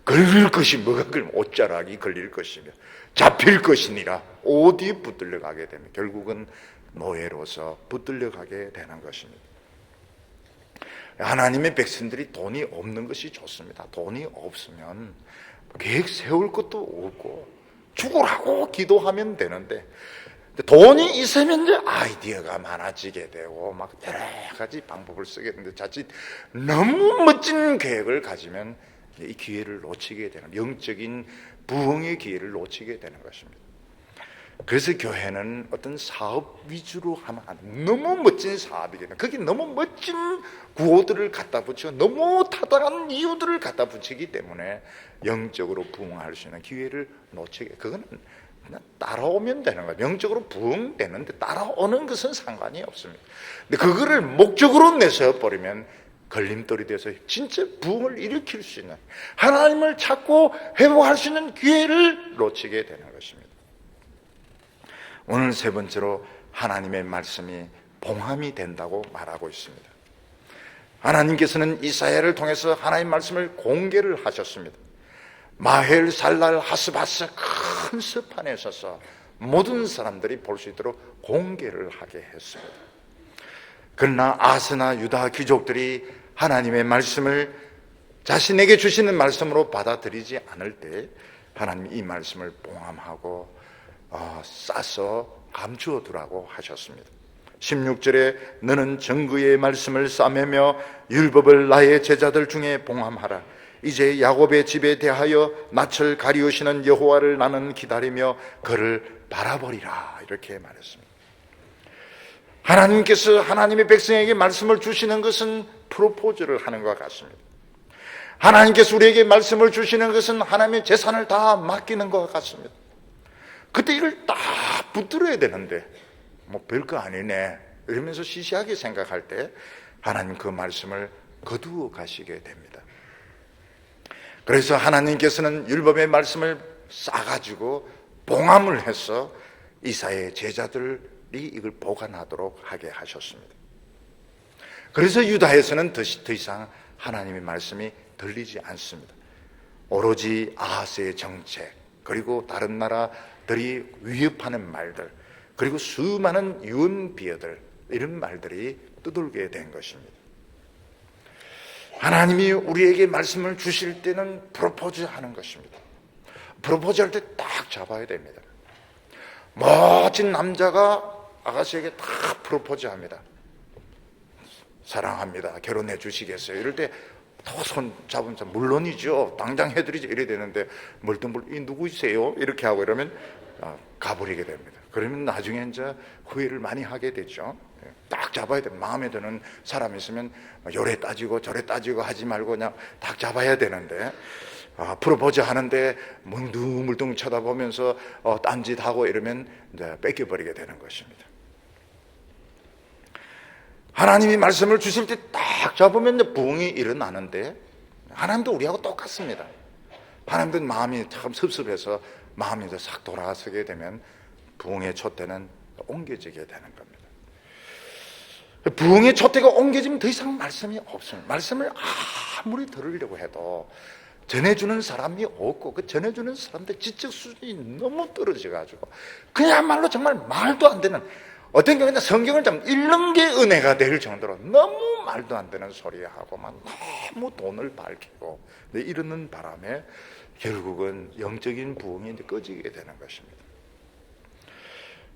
걸릴 것이, 뭐가 걸리면 옷자락이 걸릴 것이며, 잡힐 것이니라. 어디 붙들려 가게 되면 결국은 노예로서 붙들려 가게 되는 것입니다. 하나님의 백성들이 돈이 없는 것이 좋습니다. 돈이 없으면 계획 세울 것도 없고 죽으라고 기도하면 되는데, 돈이 있으면 이제 아이디어가 많아지게 되고 막 여러 가지 방법을 쓰게 되는데, 자칫 너무 멋진 계획을 가지면 이 기회를 놓치게 되는, 영적인 부흥의 기회를 놓치게 되는 것입니다. 그래서 교회는 어떤 사업 위주로 하면 안 돼요. 너무 멋진 사업이거든요. 거기 너무 멋진 구호들을 갖다 붙여, 너무 타당한 이유들을 갖다 붙이기 때문에 영적으로 부흥할 수 있는 기회를 놓치게, 그거는 그냥 따라오면 되는 거예요. 영적으로 부흥되는데 따라오는 것은 상관이 없습니다. 근데 그거를 목적으로 내서 버리면 걸림돌이 돼서 진짜 부흥을 일으킬 수 있는, 하나님을 찾고 회복할 수 있는 기회를 놓치게 되는 것입니다. 오늘 세 번째로 하나님의 말씀이 봉함이 된다고 말하고 있습니다. 하나님께서는 이사야를 통해서 하나님의 말씀을 공개를 하셨습니다. 마헬, 살랄, 하스바스 큰 섭판에 서서 모든 사람들이 볼 수 있도록 공개를 하게 했습니다. 그러나 아스나 유다 귀족들이 하나님의 말씀을 자신에게 주시는 말씀으로 받아들이지 않을 때 하나님이 이 말씀을 봉함하고 싸서 감추어 두라고 하셨습니다. 16절에 너는 정의의 말씀을 싸매며 율법을 나의 제자들 중에 봉함하라. 이제 야곱의 집에 대하여 낯을 가리우시는 여호와를 나는 기다리며 그를 바라보리라. 이렇게 말했습니다. 하나님께서 하나님의 백성에게 말씀을 주시는 것은 프로포즈를 하는 것 같습니다. 하나님께서 우리에게 말씀을 주시는 것은 하나님의 재산을 다 맡기는 것 같습니다. 그때 이걸 딱 붙들어야 되는데 뭐 별거 아니네 이러면서 시시하게 생각할 때 하나님 그 말씀을 거두어 가시게 됩니다. 그래서 하나님께서는 율법의 말씀을 싸가지고 봉함을 해서 이사야의 제자들이 이걸 보관하도록 하게 하셨습니다. 그래서 유다에서는 더 이상 하나님의 말씀이 들리지 않습니다. 오로지 아하스의 정책, 그리고 다른 나라들이 위협하는 말들, 그리고 수많은 유언비어들, 이런 말들이 떠돌게 된 것입니다. 하나님이 우리에게 말씀을 주실 때는 프로포즈 하는 것입니다. 프로포즈 할 때 딱 잡아야 됩니다. 멋진 남자가 아가씨에게 딱 프로포즈 합니다. 사랑합니다, 결혼해 주시겠어요? 이럴 때 손 잡으면 물론이죠, 당장 해드리죠 이래야 되는데 멀뚱멀뚱 이 누구세요? 이렇게 하고 이러면 가버리게 됩니다. 그러면 나중에 이제 후회를 많이 하게 되죠. 딱 잡아야 돼요. 마음에 드는 사람 있으면 요래 따지고 저래 따지고 하지 말고 그냥 딱 잡아야 되는데 프로포즈 하는데 뭉둥뭉둥 쳐다보면서 딴짓하고 이러면 이제 뺏겨버리게 되는 것입니다. 하나님이 말씀을 주실 때 딱 잡으면 부흥이 일어나는데, 하나님도 우리하고 똑같습니다. 하나님도 마음이 참 섭섭해서 마음이 싹 돌아서게 되면 부흥의 촛대는 옮겨지게 되는 겁니다. 부흥의 촛대가 옮겨지면 더 이상 말씀이 없습니다. 말씀을 아무리 들으려고 해도 전해주는 사람이 없고 그 전해주는 사람들 지적 수준이 너무 떨어져가지고 그야말로 정말 말도 안 되는, 어떤 경우에는 성경을 좀 읽는 게 은혜가 될 정도로 너무 말도 안 되는 소리하고 막 너무 돈을 밝히고 이러는 바람에 결국은 영적인 부흥이 이제 꺼지게 되는 것입니다.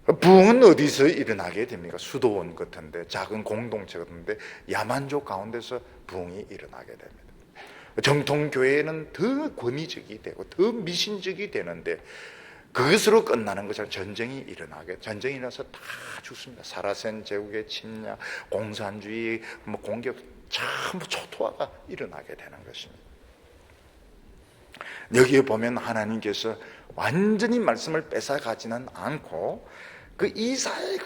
부흥은 어디서 일어나게 됩니까? 수도원 같은데, 작은 공동체 같은데, 야만족 가운데서 부흥이 일어나게 됩니다. 정통교회는 더 권위적이 되고 더 미신적이 되는데 그것으로 끝나는 것처럼 전쟁이 일어나서 다 죽습니다. 사라센 제국의 침략, 공산주의, 공격, 전부 초토화가 일어나게 되는 것입니다. 여기에 보면 하나님께서 완전히 말씀을 뺏어가지는 않고 그 이사야의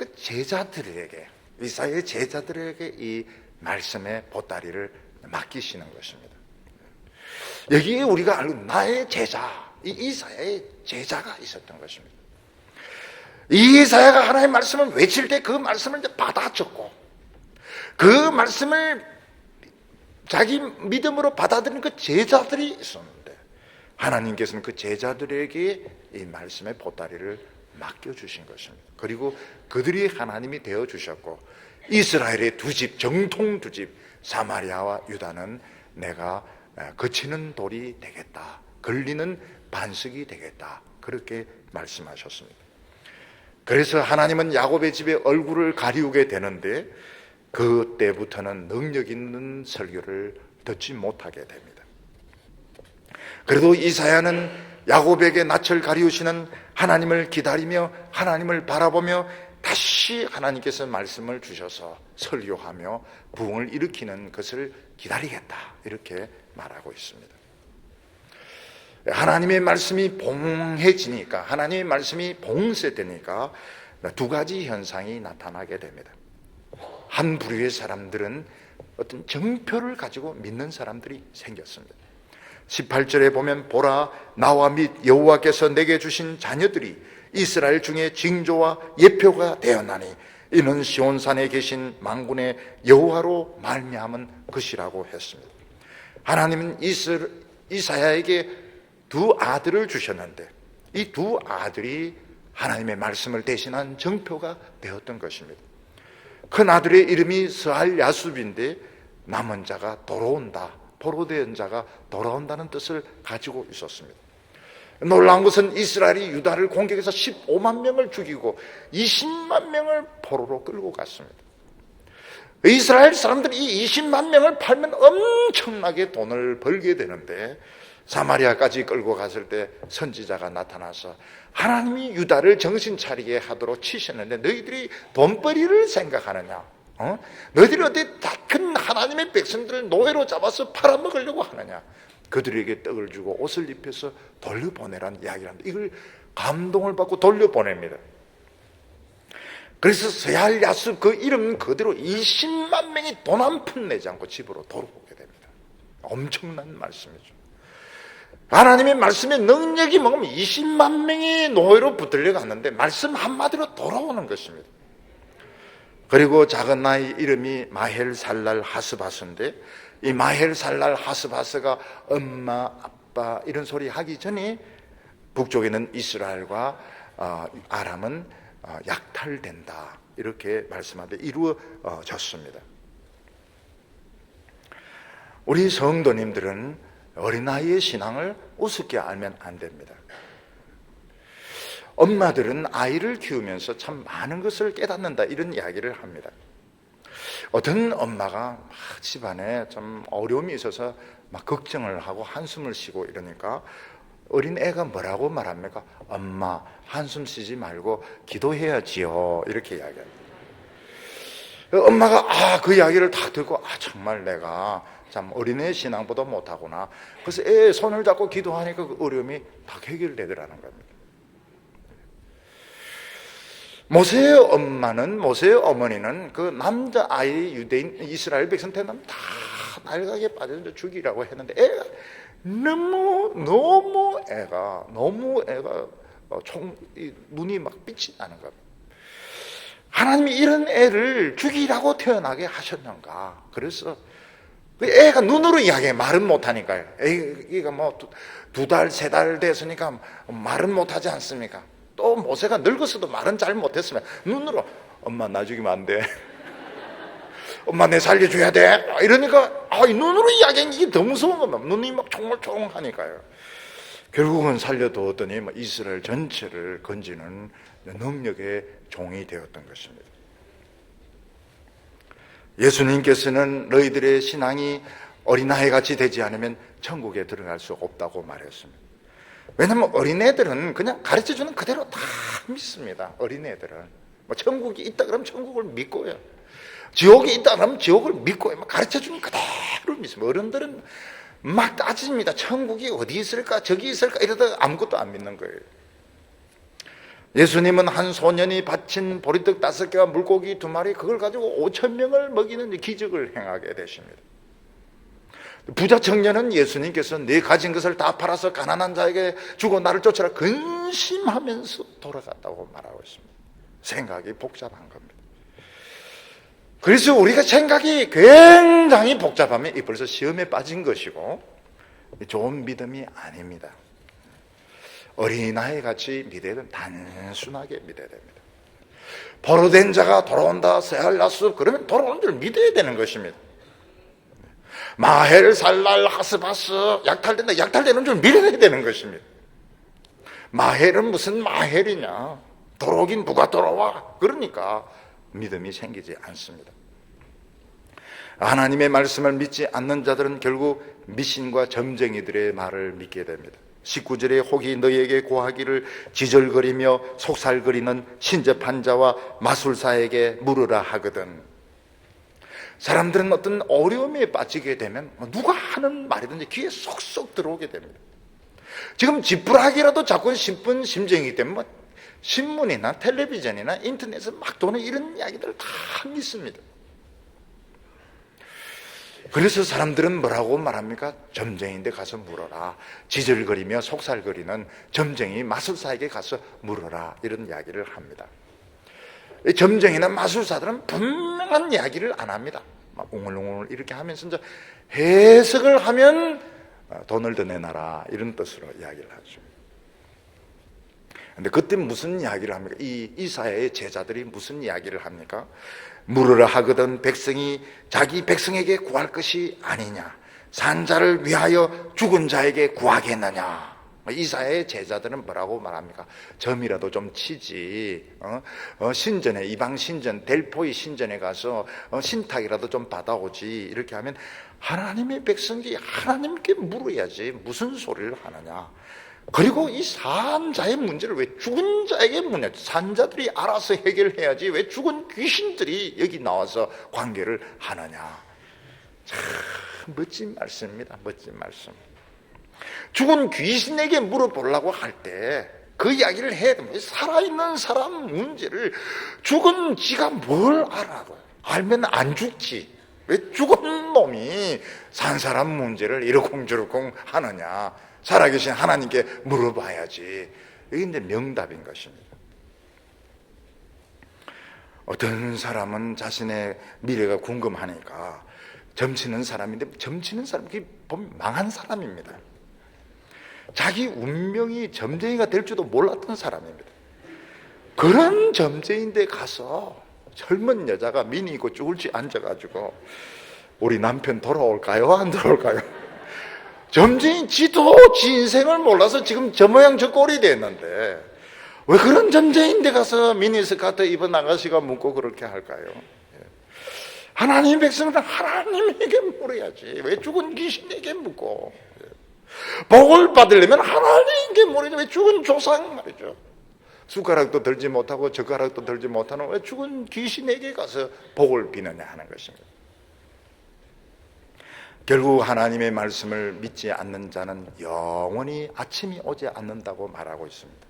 제자들에게 이 말씀의 보따리를 맡기시는 것입니다. 여기에 우리가 알고 나의 제자, 이 이사야의 제자가 있었던 것입니다. 이 이사야가 하나님의 말씀을 외칠 때 그 말씀을 이제 받아 적고 그 말씀을 자기 믿음으로 받아들이는 그 제자들이 있었는데 하나님께서는 그 제자들에게 이 말씀의 보따리를 맡겨주신 것입니다. 그리고 그들이 하나님이 되어주셨고 이스라엘의 두 집, 정통 두 집, 사마리아와 유다는 내가 거치는 돌이 되겠다, 걸리는 반석이 되겠다, 그렇게 말씀하셨습니다. 그래서 하나님은 야곱의 집에 얼굴을 가리우게 되는데 그때부터는 능력 있는 설교를 듣지 못하게 됩니다. 그래도 이사야는 야곱에게 낯을 가리우시는 하나님을 기다리며 하나님을 바라보며 다시 하나님께서 말씀을 주셔서 설교하며 부흥을 일으키는 것을 기다리겠다, 이렇게 말하고 있습니다. 하나님의 말씀이 봉해지니까, 하나님의 말씀이 봉쇄되니까 두 가지 현상이 나타나게 됩니다. 한 부류의 사람들은 어떤 정표를 가지고 믿는 사람들이 생겼습니다. 18절에 보면 보라, 나와 및 여호와께서 내게 주신 자녀들이 이스라엘 중에 징조와 예표가 되었나니 이는 시온산에 계신 만군의 여호와로 말미암은 것이라고 했습니다. 하나님은 이사야에게 두 아들을 주셨는데 이 두 아들이 하나님의 말씀을 대신한 정표가 되었던 것입니다. 큰 아들의 이름이 스알야숲인데 남은 자가 돌아온다, 포로된 자가 돌아온다는 뜻을 가지고 있었습니다. 놀라운 것은 이스라엘이 유다를 공격해서 15만 명을 죽이고 20만 명을 포로로 끌고 갔습니다. 이스라엘 사람들이 이 20만 명을 팔면 엄청나게 돈을 벌게 되는데 사마리아까지 끌고 갔을 때 선지자가 나타나서 하나님이 유다를 정신 차리게 하도록 치셨는데 너희들이 돈벌이를 생각하느냐? 너희들이 어디 큰 하나님의 백성들을 노예로 잡아서 팔아먹으려고 하느냐? 그들에게 떡을 주고 옷을 입혀서 돌려보내라는 이야기를 합니다. 이걸 감동을 받고 돌려보냅니다. 그래서 스알야숲 그 이름 그대로 20만 명이 돈 한 푼 내지 않고 집으로 돌아오게 됩니다. 엄청난 말씀이죠. 하나님의 말씀의 능력이 먹으면 20만 명이 노예로 붙들려 갔는데 말씀 한마디로 돌아오는 것입니다. 그리고 작은 아이 이름이 마헬살랄 하스바스인데 이 마헬살랄 하스바스가 엄마, 아빠 이런 소리 하기 전에 북쪽에는 이스라엘과 아람은 약탈된다, 이렇게 말씀하는데 이루어졌습니다. 우리 성도님들은 어린아이의 신앙을 우습게 알면 안 됩니다. 엄마들은 아이를 키우면서 참 많은 것을 깨닫는다, 이런 이야기를 합니다. 어떤 엄마가 집안에 좀 어려움이 있어서 막 걱정을 하고 한숨을 쉬고 이러니까 어린 애가 뭐라고 말합니까? 엄마, 한숨 쉬지 말고 기도해야지요, 이렇게 이야기합니다. 엄마가 그 이야기를 다 듣고 정말 내가 참 어린애 신앙보다 못하구나. 그래서 애 손을 잡고 기도하니까 그 어려움이 다 해결되더라는 겁니다. 모세의 어머니는 그 남자아이 유대인 이스라엘 백성한테는 다 날강에 빠져서 죽이라고 했는데 애가 너무 애가 눈이 막 빛이 나는 겁니다. 하나님이 이런 애를 죽이라고 태어나게 하셨는가? 그래서 애가 눈으로 이야기해. 말은 못하니까요. 애가 뭐 두 달, 세 달 됐으니까 말은 못하지 않습니까? 또 모세가 늙었어도 말은 잘 못했으면 눈으로 엄마 나 죽이면 안 돼. 엄마 내 살려줘야 돼. 이러니까 눈으로 이야기하는 게 더 무서운 겁니다. 눈이 막 총알총알하니까요. 결국은 살려두었더니 이스라엘 전체를 건지는 능력의 종이 되었던 것입니다. 예수님께서는 너희들의 신앙이 어린아이같이 되지 않으면 천국에 들어갈 수 없다고 말했습니다. 왜냐하면 어린애들은 그냥 가르쳐주는 그대로 다 믿습니다. 어린애들은 천국이 있다 그러면 천국을 믿고요, 지옥이 있다 그러면 지옥을 믿고요, 가르쳐주는 그대로 믿습니다. 어른들은 막 따집니다. 천국이 어디 있을까 저기 있을까 이러다가 아무것도 안 믿는 거예요. 예수님은 한 소년이 바친 보리떡 5개와 물고기 2마리, 그걸 가지고 5,000명을 먹이는 기적을 행하게 되십니다. 부자 청년은 예수님께서 네 가진 것을 다 팔아서 가난한 자에게 주고 나를 쫓아라 근심하면서 돌아갔다고 말하고 있습니다. 생각이 복잡한 겁니다. 그래서 우리가 생각이 굉장히 복잡하면 벌써 시험에 빠진 것이고 좋은 믿음이 아닙니다. 어린아이 같이 믿어야 됩니다. 단순하게 믿어야 됩니다. 포로된 자가 돌아온다, 세알라스, 그러면 돌아오는 줄 믿어야 되는 것입니다. 마헬, 살랄, 하스바스, 약탈된다, 약탈되는 줄 믿어야 되는 것입니다. 마헬은 무슨 마헬이냐, 돌아오긴 누가 돌아와. 그러니까 믿음이 생기지 않습니다. 하나님의 말씀을 믿지 않는 자들은 결국 미신과 점쟁이들의 말을 믿게 됩니다. 19절에 혹이 너희에게 고하기를 지절거리며 속살거리는 신접한 자와 마술사에게 물으라 하거든. 사람들은 어떤 어려움에 빠지게 되면 누가 하는 말이든지 귀에 쏙쏙 들어오게 됩니다. 지금 지푸라기라도 자꾸 싶은 심정이기 때문에 신문이나 텔레비전이나 인터넷에 막 도는 이런 이야기들 다 믿습니다. 그래서 사람들은 뭐라고 말합니까? 점쟁이인데 가서 물어라. 지절거리며 속살거리는 점쟁이 마술사에게 가서 물어라. 이런 이야기를 합니다. 점쟁이나 마술사들은 분명한 이야기를 안 합니다. 막 웅얼웅얼 이렇게 하면서 이제 해석을 하면 돈을 더 내놔라 이런 뜻으로 이야기를 하죠. 근데 그때 무슨 이야기를 합니까? 이사야의 제자들이 무슨 이야기를 합니까? 물으라 하거든 백성이 자기 백성에게 구할 것이 아니냐, 산 자를 위하여 죽은 자에게 구하겠느냐. 이사야의 제자들은 뭐라고 말합니까? 점이라도 좀 치지, 신전에, 이방 신전 델포이 신전에 가서 신탁이라도 좀 받아오지. 이렇게 하면 하나님의 백성이 하나님께 물어야지 무슨 소리를 하느냐. 그리고 이 산자의 문제를 왜 죽은 자에게 묻냐. 산자들이 알아서 해결해야지 왜 죽은 귀신들이 여기 나와서 관계를 하느냐. 참 멋진 말씀입니다. 멋진 말씀. 죽은 귀신에게 물어보려고 할 때 그 이야기를 해야 됩니다. 살아있는 사람 문제를 죽은 지가 뭘 알아요. 알면 안 죽지. 왜 죽은 놈이 산 사람 문제를 이러쿵저러쿵 하느냐. 살아계신 하나님께 물어봐야지. 이게 이제 명답인 것입니다. 어떤 사람은 자신의 미래가 궁금하니까 점치는 사람인데, 점치는 사람이 보면 망한 사람입니다. 자기 운명이 점쟁이가 될 줄도 몰랐던 사람입니다. 그런 점쟁이인데 가서 젊은 여자가 미니 입고 쭈글쭈 앉아가지고 우리 남편 돌아올까요? 안 돌아올까요? 점쟁이 지도 지 인생을 몰라서 지금 저 모양 저 꼴이 됐는데 왜 그런 점쟁이인데 가서 미니스커트 입은 아가씨가 묻고 그렇게 할까요? 하나님의 백성은 하나님에게 물어야지 왜 죽은 귀신에게 묻고, 복을 받으려면 하나님께 물어야지 왜 죽은 조상 말이죠. 숟가락도 들지 못하고 젓가락도 들지 못하는 왜 죽은 귀신에게 가서 복을 비느냐 하는 것입니다. 결국 하나님의 말씀을 믿지 않는 자는 영원히 아침이 오지 않는다고 말하고 있습니다.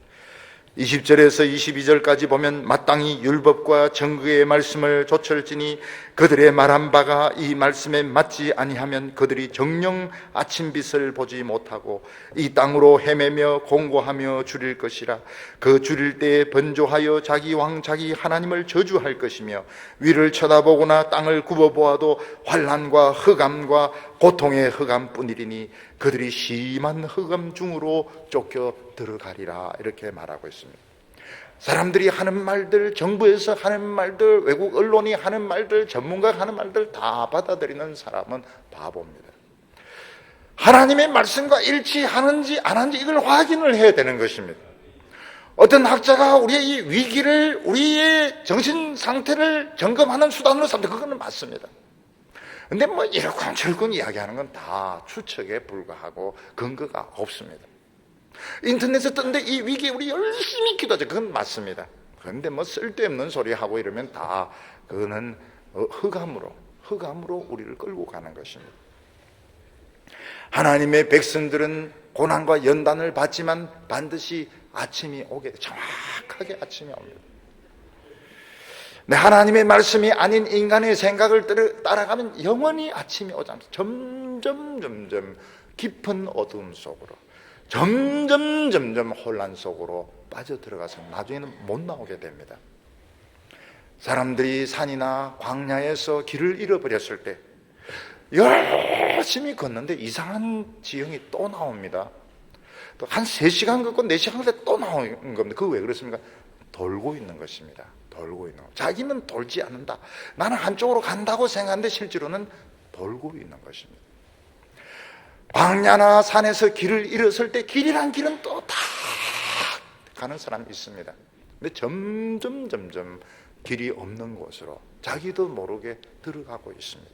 20절에서 22절까지 보면 마땅히 율법과 정의의 말씀을 조철지니 그들의 말한 바가 이 말씀에 맞지 아니하면 그들이 정녕 아침빛을 보지 못하고 이 땅으로 헤매며 공고하며 줄일 것이라. 그 줄일 때에 번조하여 자기 왕 자기 하나님을 저주할 것이며 위를 쳐다보거나 땅을 굽어보아도 환난과 흑암과 고통의 흑암뿐이리니 그들이 심한 흑암 중으로 쫓겨 들어가리라. 이렇게 말하고 있습니다. 사람들이 하는 말들, 정부에서 하는 말들, 외국 언론이 하는 말들, 전문가가 하는 말들 다 받아들이는 사람은 바보입니다. 하나님의 말씀과 일치하는지 안 하는지 이걸 확인을 해야 되는 것입니다. 어떤 학자가 우리의 이 위기를, 우리의 정신 상태를 점검하는 수단으로 삼는다. 그거는 맞습니다. 근데 뭐 이러쿵저러쿵 이야기하는 건 다 추측에 불과하고 근거가 없습니다. 인터넷에 떴는데 이 위기에 우리 열심히 기도하죠. 그건 맞습니다. 그런데 뭐 쓸데없는 소리 하고 이러면 다 그거는 흑암으로 우리를 끌고 가는 것입니다. 하나님의 백성들은 고난과 연단을 받지만 반드시 아침이 오게 돼. 정확하게 아침이 옵니다. 네, 하나님의 말씀이 아닌 인간의 생각을 따라가면 영원히 아침이 오지 않습니다. 점점 깊은 어두움 속으로, 점점 혼란 속으로 빠져들어가서 나중에는 못 나오게 됩니다. 사람들이 산이나 광야에서 길을 잃어버렸을 때 열심히 걷는데 이상한 지형이 또 나옵니다. 또 한 3시간 걷고 4시간 걷고 또 나오는 겁니다. 그거 왜 그렇습니까? 돌고 있는 것입니다. 돌고 있는 것. 자기는 돌지 않는다. 나는 한쪽으로 간다고 생각하는데 실제로는 돌고 있는 것입니다. 광야나 산에서 길을 잃었을 때 길이란 길은 또 다 가는 사람이 있습니다. 근데 점점 길이 없는 곳으로 자기도 모르게 들어가고 있습니다.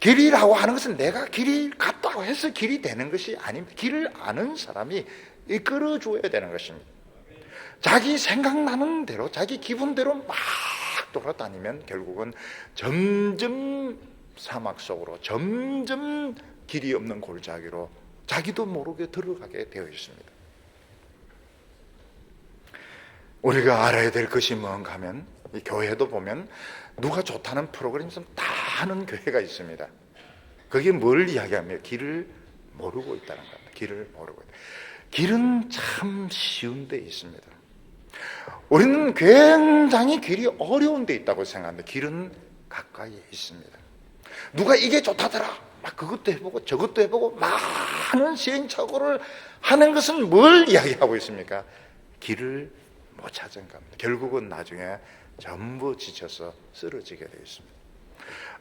길이라고 하는 것은 내가 길이 갔다고 해서 길이 되는 것이 아닙니다. 길을 아는 사람이 이끌어 줘야 되는 것입니다. 자기 생각나는 대로, 자기 기분대로 막 돌아다니면 결국은 점점 사막 속으로, 점점 길이 없는 골짜기로 자기도 모르게 들어가게 되어 있습니다. 우리가 알아야 될 것이 뭔가 하면, 이 교회도 보면 누가 좋다는 프로그램 다 하는 교회가 있습니다. 그게 뭘 이야기하며 길을 모르고 있다는 겁니다. 길을 모르고 있다. 길은 참 쉬운 데 있습니다. 우리는 굉장히 길이 어려운 데 있다고 생각하는데 길은 가까이에 있습니다. 누가 이게 좋다더라, 막 그것도 해보고 저것도 해보고 많은 시행착오를 하는 것은 뭘 이야기하고 있습니까? 길을 못 찾은 겁니다. 결국은 나중에 전부 지쳐서 쓰러지게 되어 있습니다.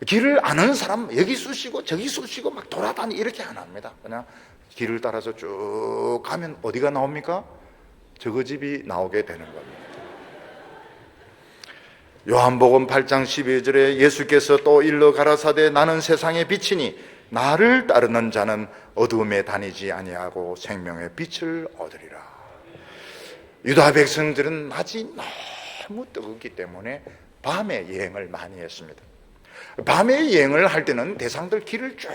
길을 아는 사람 여기 쑤시고 저기 쑤시고 막 돌아다니 이렇게 안 합니다. 그냥 길을 따라서 쭉 가면 어디가 나옵니까? 저거 집이 나오게 되는 겁니다. 요한복음 8장 12절에 예수께서 또 일러 가라사대 나는 세상의 빛이니 나를 따르는 자는 어두움에 다니지 아니하고 생명의 빛을 얻으리라. 유다 백성들은 낮이 너무 뜨겁기 때문에 밤에 여행을 많이 했습니다. 밤에 여행을 할 때는 대상들 길을 쭉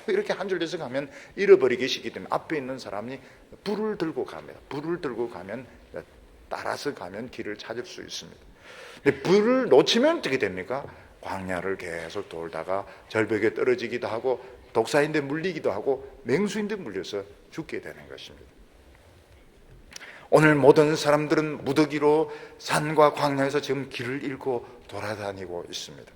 이렇게 한 줄 돼서 가면 잃어버리기 쉽기 때문에 앞에 있는 사람이 불을 들고 갑니다. 불을 들고 가면 따라서 가면 길을 찾을 수 있습니다. 근데 불을 놓치면 어떻게 됩니까? 광야를 계속 돌다가 절벽에 떨어지기도 하고 독사인데 물리기도 하고 맹수인데 물려서 죽게 되는 것입니다. 오늘 모든 사람들은 무더기로 산과 광야에서 지금 길을 잃고 돌아다니고 있습니다.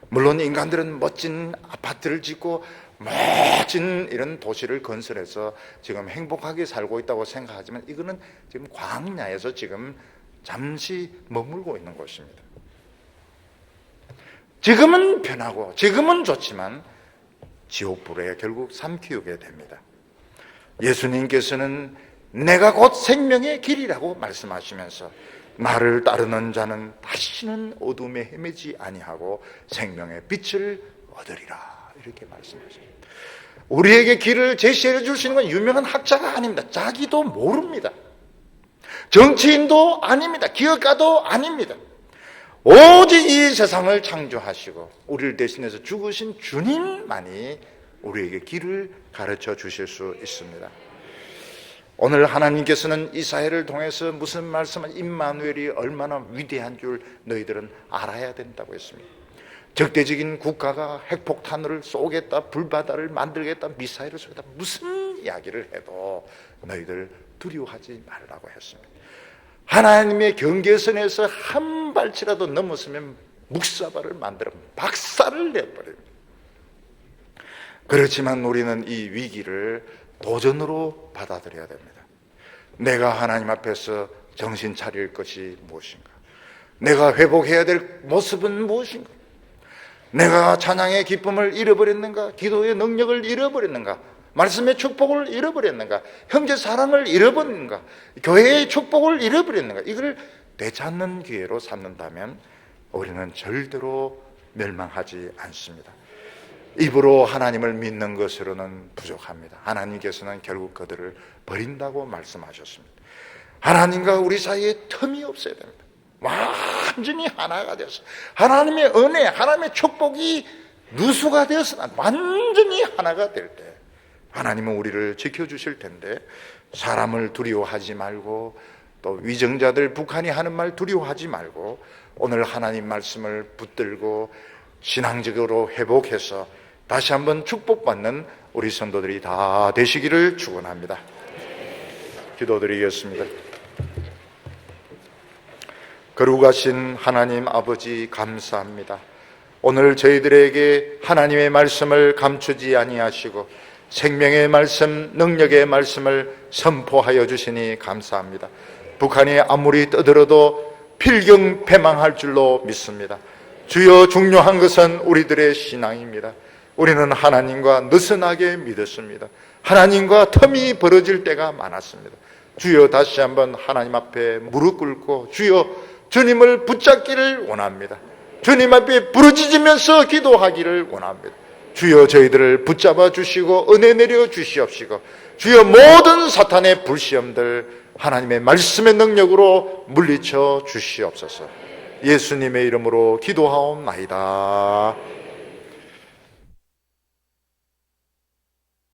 물론 인간들은 멋진 아파트를 짓고 멋진 이런 도시를 건설해서 지금 행복하게 살고 있다고 생각하지만 이거는 지금 광야에서 지금 잠시 머물고 있는 곳입니다. 지금은 편하고 지금은 좋지만 지옥불에 결국 삼키우게 됩니다. 예수님께서는 내가 곧 생명의 길이라고 말씀하시면서 나를 따르는 자는 다시는 어둠에 헤매지 아니하고 생명의 빛을 얻으리라 이렇게 말씀하십니다. 우리에게 길을 제시해 줄 수 있는 건 유명한 학자가 아닙니다. 자기도 모릅니다. 정치인도 아닙니다. 기업가도 아닙니다. 오직 이 세상을 창조하시고 우리를 대신해서 죽으신 주님만이 우리에게 길을 가르쳐 주실 수 있습니다. 오늘 하나님께서는 이사야를 통해서 무슨 말씀을, 임마누엘이 얼마나 위대한 줄 너희들은 알아야 된다고 했습니다. 적대적인 국가가 핵폭탄을 쏘겠다, 불바다를 만들겠다, 미사일을 쏘겠다, 무슨 이야기를 해도 너희들 두려워하지 말라고 했습니다. 하나님의 경계선에서 한 발치라도 넘었으면 묵사발을 만들어 박살을 내버립니다. 그렇지만 우리는 이 위기를 도전으로 받아들여야 됩니다. 내가 하나님 앞에서 정신 차릴 것이 무엇인가? 내가 회복해야 될 모습은 무엇인가? 내가 찬양의 기쁨을 잃어버렸는가? 기도의 능력을 잃어버렸는가? 말씀의 축복을 잃어버렸는가? 형제 사랑을 잃어버렸는가? 교회의 축복을 잃어버렸는가? 이걸 되찾는 기회로 삼는다면 우리는 절대로 멸망하지 않습니다. 입으로 하나님을 믿는 것으로는 부족합니다. 하나님께서는 결국 그들을 버린다고 말씀하셨습니다. 하나님과 우리 사이에 틈이 없어야 됩니다. 완전히 하나가 되어서 하나님의 은혜, 하나님의 축복이 누수가 되어서 완전히 하나가 될 때 하나님은 우리를 지켜주실 텐데, 사람을 두려워하지 말고 또 위정자들, 북한이 하는 말 두려워하지 말고 오늘 하나님 말씀을 붙들고 신앙적으로 회복해서 다시 한번 축복받는 우리 성도들이 다 되시기를 축원합니다. 기도드리겠습니다. 거룩하신 하나님 아버지, 감사합니다. 오늘 저희들에게 하나님의 말씀을 감추지 아니하시고 생명의 말씀, 능력의 말씀을 선포하여 주시니 감사합니다. 북한이 아무리 떠들어도 필경패망할 줄로 믿습니다. 주여, 중요한 것은 우리들의 신앙입니다. 우리는 하나님과 느슨하게 믿었습니다. 하나님과 틈이 벌어질 때가 많았습니다. 주여, 다시 한번 하나님 앞에 무릎 꿇고 주여, 주님을 붙잡기를 원합니다. 주님 앞에 부르짖으면서 기도하기를 원합니다. 주여, 저희들을 붙잡아 주시고 은혜 내려 주시옵시고 주여, 모든 사탄의 불시험들 하나님의 말씀의 능력으로 물리쳐 주시옵소서. 예수님의 이름으로 기도하옵나이다.